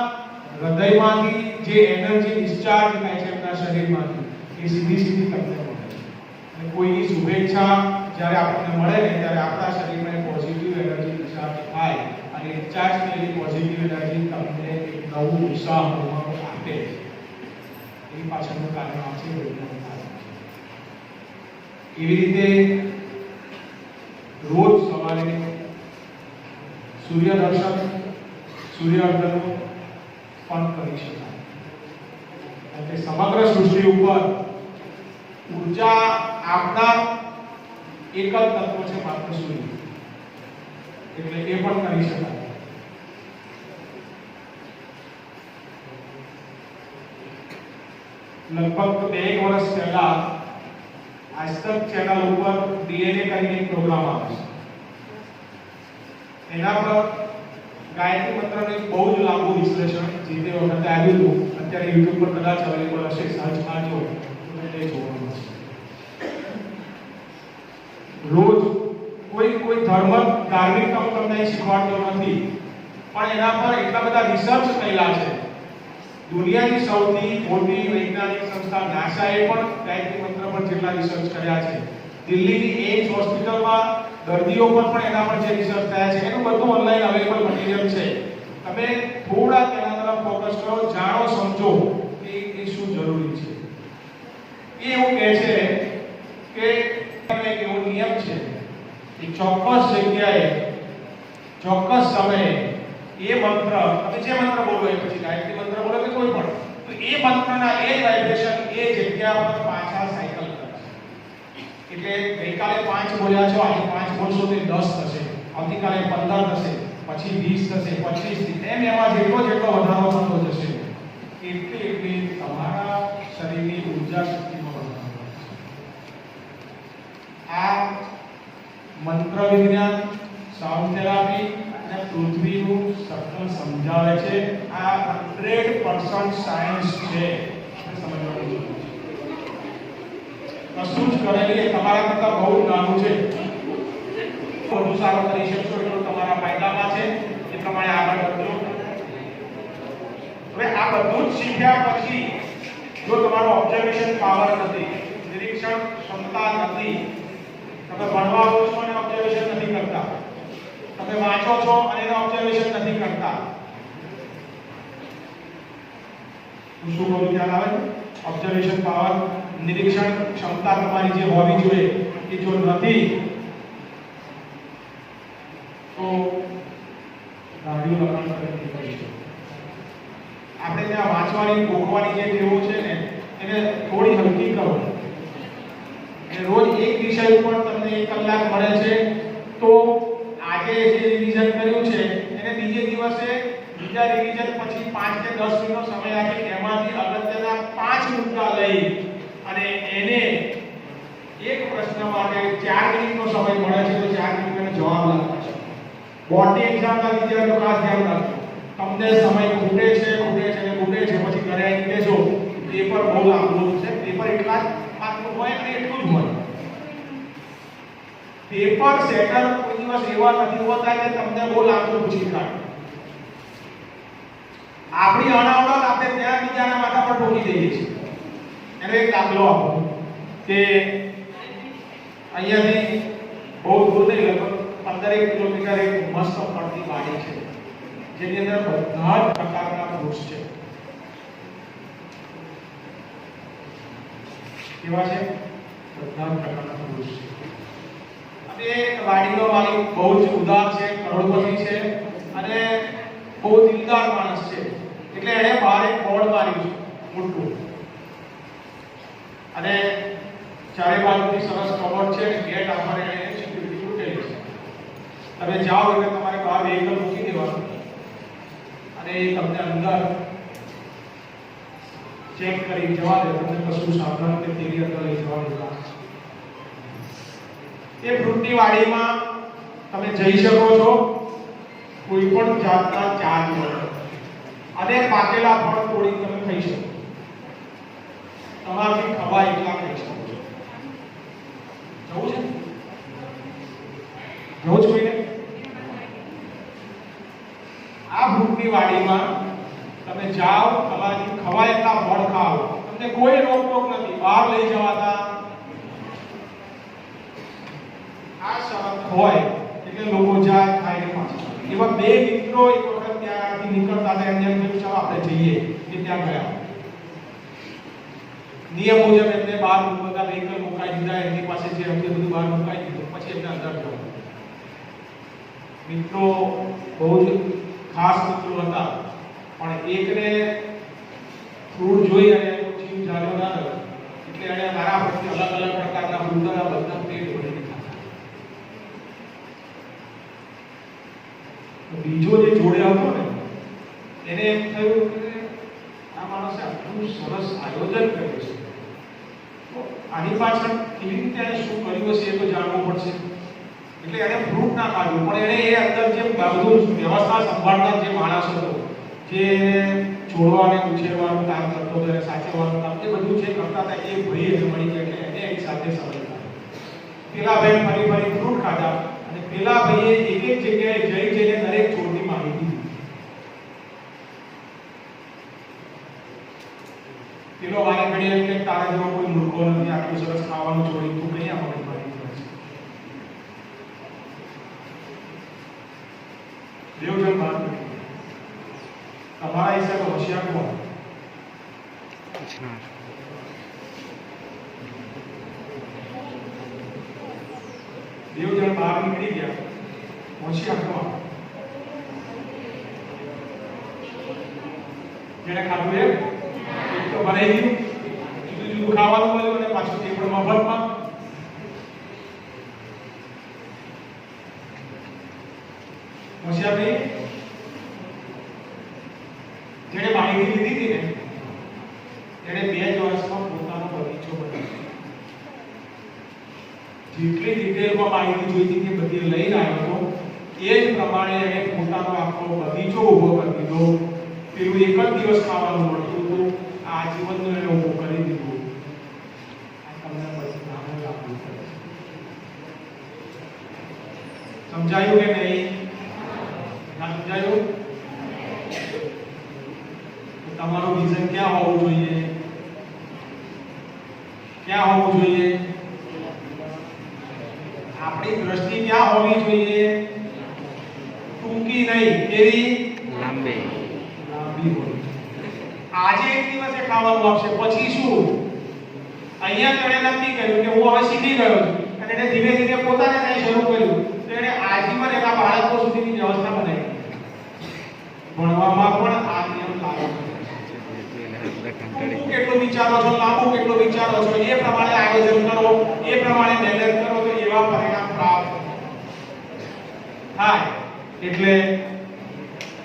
B: હૃદયમાંથી જે એનર્જી ડિસ્ચાર્જ થાય છે એમના શરીરમાંથી એ સીધી તમને મળે અને કોઈની શુભેચ્છા જ્યારે આપણને મળે ને ત્યારે આપણા શરીરમાં પોઝિટિવ એનર્જી ડિસ્ચાર્જ થાય અને ડિસ્ચાર્જ થયેલી પોઝિટિવ એનર્જી તમને એક નવું ઉત્સાહ આપે એની પાછળનું કારણ આ છે વૈજ્ઞાનિક કારણ એવી રીતે રોજ સવારે સૂર્ય દર્શન સૂર્ય અર્ધન પણ કરી શકાય અને સમગ્ર સૃષ્ટિ ઉપર ઊર્જા આપનાર એક જ તત્વ છે માત્ર સૂર્ય એટલે એ પણ કરી શકાય લગભગ 2 વર્ષ પહેલા આજતક ચેનલ ઉપર ડીએનએ કરીને એક પ્રોગ્રામ આવે છે એના પર ગાયત્રી મંત્રનું એક બહુ જ લાંબુ વિશ્લેષણ જે તે વખતે આવ્યું હતું અત્યારે YouTube પર કદાચ અવેલેબલ હશે સર્ચ મારજો તો તે જોવાનું છે રોજ કોઈ ધર્મ ધાર્મિક કામ તમને શીખવાડતો નથી પણ એના પર એટલા બધા રિસર્ચ થયેલા છે દુનિયાની સૌથી મોટી વૈજ્ઞાનિક સંસ્થા નાસાએ પણ ગાયત્રી મંત્ર પર જેટલા રિસર્ચ કર્યા છે દિલ્હીની એમ્સ હોસ્પિટલમાં દર્દીઓ પર પણ એના પર જે રિસર્ચ થયા છે એનું બધું ઓનલાઈન અવેલેબલ મટીરીયલ છે તમે થોડા તેના તરફ ફોકસ કરો જાણો સમજો કે એ શું જરૂરી છે એ એવું કહે છે કે એક એવો નિયમ છે કે ચોક્કસ જગ્યાએ ચોક્કસ સમયે એ મંત્ર તમે જે મંત્ર બોલો એ પછી ગાયત્રી મંત્ર બોલો કે કોઈ પણ તો એ મંત્રના એ વાઇબ્રેશન એ જગ્યા પર પાછા સાયકલ કરશે એટલે ગઈકાલે 5 બોલ્યા છો આજે 5 બોલશો તો 10 થશે આવતીકાલે 15 થશે પછી 20 થશે 25 એમ એમાં જેટલો વધારો થતો જશે એટલી તમારા શરીરની ઊર્જા શક્તિમાં વધારો થશે આ મંત્ર વિજ્ઞાન સાઉન્ડ થેરાપી અને પૃથ્વીનું સર્કલ સમજાવે છે આ 100% સાયન્સ છે સમજવાનું છે કશું જ કરેલી તમારા કરતા બહુ નાનું છે વધુ સારો કરી શકશો એટલું તમારા ફાયદામાં છે એ પ્રમાણે આગળ વધજો હવે આ બધું જ શીખ્યા પછી જો તમારો ઓબ્ઝર્વેશન પાવર નથી નિરીક્ષણ ક્ષમતા નથી તમે ભણવા આવો છો અને ઓબ્ઝર્વેશન નથી કરતા તમે વાંચો છો અને એનો ઓબ્ઝર્વેશન નથી કરતા શું બોલું ખ્યાલ આવે ઓબ્ઝર્વેશન પાવર નિરીક્ષણ ક્ષમતા તમારી જે હોવી જોઈએ એ જો નથી તો ગાડીઓ લખાણ કરી શકીશું આપણે ત્યાં વાંચવાની ગોખવાની જે ટેવો છે ને એને થોડી હલકી કરો અને રોજ એક વિષય ઉપર તમને 1 કલાક મળે છે તો આજે જે 10 મિનિટનો સમય આપી એમાંથી અગત્યના 5 મુદ્દા લઈ અને એને એક પ્રશ્ન માટે 4 મિનિટનો સમય મળે છે તો 4 મિનિટનો જવાબ લખવાનો છે. બોર્ડની એક્ઝામના વિદ્યાર્થીઓ ખાસ ધ્યાન રાખજો. તમને સમય ખૂટે છે પછી ઘરે આવીને કહેશો પેપર બહુ લાંબુ છે, પેપર એટલા જ માર્કનું હોય અને એટલું જ હોય. પેપર સેટર કોઈ દિવસ એવા નથી હોતા કે તમને બહુ લાંબુ પૂછી કાઢે. આપણી અણાવડા આપણે ત્યાં બીજાના માથા પર ઠોકી દઈએ છીએ. એનો એક દાખલો આપો કે અહીંયાથી બહુ દૂર નહીં, લગભગ 15 કિલોમીટર એક મસ્ત પડતી વાડી છે જેની અંદર બધા જ પ્રકારના વૃક્ષ છે. કેવા છે? બધા જ પ્રકારના વૃક્ષ છે. અને વાડીનો માલિક બહુ જ ઉદાર છે, કરોડપતિ છે અને બહુ દિલદાર માણસ છે. એટલે એણે બહાર એક બોર્ડ માર્યું છે મોટું અને ચારે બાજુથી સરસ કવર છે અને ગેટ આફર એણે સિક્યુરિટી મૂકેલી છે. તમે જાઓ એટલે તમારે બહાર વ્હીકલ મૂકી દેવાનું અને એ તમને અંદર ચેક કરી જવા દે. તમને કશું સાવધાન કે તેરી અંદર લઈ જવા દેતા. એ ફ્રૂટની વાડીમાં તમે જઈ શકો છો કોઈ પણ જાતના ચાર્જ વગર અને પાકેલા ફળ તોડી તમે ખાઈ શકો. તમારાથી ખવાય એટલા ખાઈ શકો છો. જવું છે? જવું છે કોઈને? આ ફ્રૂટની વાડીમાં તમે જાઓ, તમારાથી ખવાય એટલા ફળ ખાઓ. તમને કોઈ રોકટોક નથી, બહાર લઈ જવાતા. આ શરત હોય એટલે લોકો જાય ખાઈને પાછા. એવા બે મિત્રો એક વખત ત્યાંથી નીકળતા હતા, એમને એમ થયું ચાલો આપણે જઈએ. એ ત્યાં ગયા. નિયમ મુજબ એમને બહાર બધા વ્હીકલ મુકાઈ દીધા, એમની પાસે જે હતું બધું બહાર મુકાઈ દીધું. પછી એમને અંદર જવું. મિત્રો બહુ જ ખાસ મિત્રો હતા પણ એકને ફ્રૂટ જોઈ અને જીવ જાગ્યો ના રહ્યો એટલે એણે મારા પરથી અલગ અલગ પ્રકારના ફ્રૂટના બધા પેટ ભરી દીધા. બીજો જે જોડે હતો ને એને એમ થયું કે આ માણસે આટલું સરસ આયોજન કર્યું છે, તો આની પાછળ કેવી રીતે એને શું કર્યું હશે એ તો જાણવું પડશે. એટલે એને ફ્રૂટ ના કાઢ્યું પણ એને એ અંદર જે બધું વ્યવસ્થા સંભાળનાર જે માણસ હતો, જે છોડવાને ઉછેરવાનું કામ કરતો હતો, એને સાચવવાનું કામ, એ બધું જે કરતા હતા એ ભાઈ એને મળી ગયા એટલે એને એક સાથે સમય કાઢ્યો. પેલા ભાઈ ફરી ફ્રૂટ ખાધા અને પેલા ભાઈએ એક એક જગ્યાએ જઈને દરેક છોડની માહિતી દીધી. પેલો વારે ઘડી એમ કે તારા જેવો કોઈ મૂર્ખો નથી, આટલું સરસ ખાવાનું છોડી તું કઈ આ મગજ મારી કરે છે. દેવજન વાત કરી તમારા હિસાબે હોશિયાર કોણ? દેવજન બહાર નીકળી ગયા, હોશિયાર કોણ? જેને ખાધું એ એક તો ભરાઈ ગયું, જુદું જુદું ખાવાનું મળ્યું અને પાછું તે પણ મફતમાં. હોશિયાર નહીં? જેને માહિતી લીધી હતી ને એને 2 જ વર્ષમાં પોતાનો બગીચો બનાવ્યો. જેટલી ડિટેલમાં માહિતી જોઈતી હતી બધી લઈને આવ્યો હતો. એ જ પ્રમાણે એને પોતાનો આખો બગીચો ઊભો કરી દીધો. પેલું એક જ દિવસ ખાવાનું મળતું હતું, આ જીવનનો એને ઊભો કરી દીધું. આ તમને પછી નામે લાગુ પડે. સમજાયું કે નહીં? ના સમજાયું? તમારું વિઝન ક્યાં હોવું જોઈએ? ક્યાં હોવું જોઈએ? આપણી દ્રષ્ટિ ક્યાં હોવી જોઈએ? ટૂંકી નહીં, કેવી?
C: લાંબી
B: હોવી. આજે એક દિવસે ખાવાનું આપશે, પછી શું? અહીંયા તો એણે નક્કી કર્યું કે હું હવે શીખી ગયો છું અને એને ધીમે ધીમે પોતાને કંઈ શરૂ કર્યું તો એને આજીવન એના બાળકો સુધીની વ્યવસ્થા બનાવી. ભણવામાં પણ આ નિયમ લાગુ કરે. કેટલું વિચારો છો, લાંબુ કેટલું વિચારો છો, એ પ્રમાણે આયોજન કરો, એ પ્રમાણે મહેનત કરો તો એવા પરિણામ પ્રાપ્ત થાય. એટલે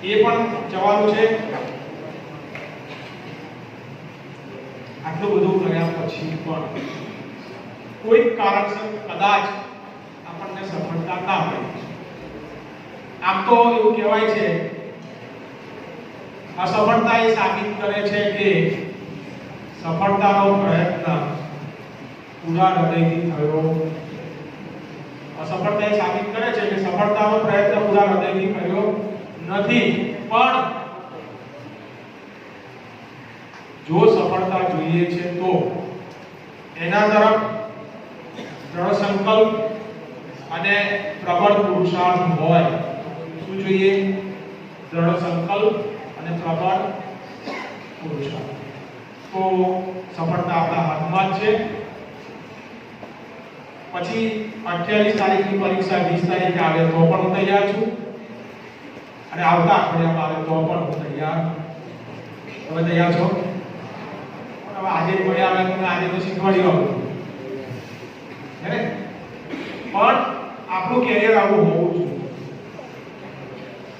B: એ પણ જવાનું છે. આટલું બધું કર્યા પછી પણ કોઈ કારણસર કદાચ આપણને સફળતા ના મળે. આમ તો એવું કહેવાય છે અસફળતા એ સાબિત કરે છે કે સફળતાનો પ્રયત્ન પૂરા હૃદયથી થયો. અસફળતા એ સાબિત કરે છે કે સફળતાનો પ્રયત્ન પૂરા હૃદયથી કર્યો નથી. પણ જો સફળતા જોઈએ છે તો એના તરફ દ્રઢ સંકલ્પ અને પ્રબળ પુરુષાર્થ હોય. શું જોઈએ? દ્રઢ સંકલ્પ અને પ્રબળ પુરુષાર્થ. તો સફળતા આપણા હાથમાં જ છે. પછી 28 તારીખની પરીક્ષા 20 તારીખે આવે તો પણ હું તૈયાર છું, અને આવતા અઠવાડિયામાં આવે તો પણ હું તૈયાર. તમે તૈયાર છો? હવે આજે ભણ્યા આવે તો આજે તો શીખવાડી આવું હે ને? પણ આપણું કેરિયર આવું હોવું જોઈએ.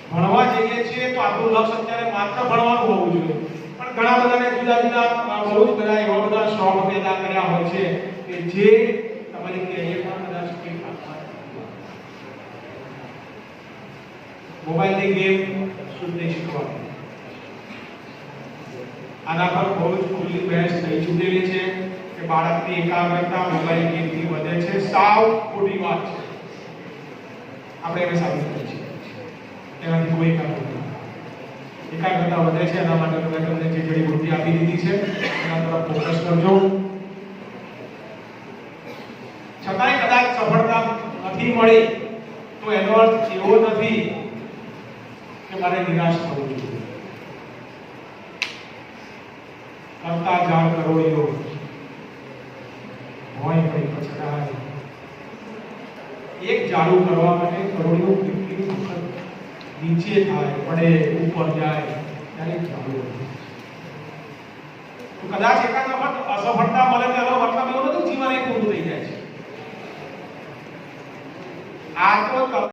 B: ભણવા જઈએ છીએ તો આપણું લક્ષ્ય અત્યારે માત્ર ભણવાનું હોવું જોઈએ. પણ ઘણા બધાને જુદા જુદા બહુ જ બધા એવા બધા શોખ પેદા કર્યા હોય છે કે જે તમારી કેરિયરમાં કદાચ કોઈ કામમાં મોબાઈલની ગેમ શુદ્ધ નહીં શીખવાની. આના પર બહુ જ ખુલ્લી બહેસ થઈ ચૂકેલી છે કે બાળકની એકાગ્રતા મોબાઈલ ગેમથી વધે છે. સાવ ખોટી વાત છે. આપણે એને સાબિત કરીએ છીએ એનાથી કોઈ એકાગ્રતા વધે છે. એના માટે મેં તમને જે જડીબુટ્ટી આપી દીધી છે એના તરફ ફોકસ કરજો. છતાંય કદાચ સફળતા નથી મળી તો એનો અર્થ એવો નથી કે મારે નિરાશ થવું જોઈએ. કરતા જાણ કરોડિયો હોય પડી પછડાય. એક જાડુ કરવા માટે કરોડિયો કેટલી વખત નીચે થાય, પડે, ઉપર જાય ત્યારે જાડુ. તો કદાચ એકાદ વખત અસફળતા મળે તો એનો મતલબ એવો નથી જીવન એક પૂરું થઈ જાય છે. આ તો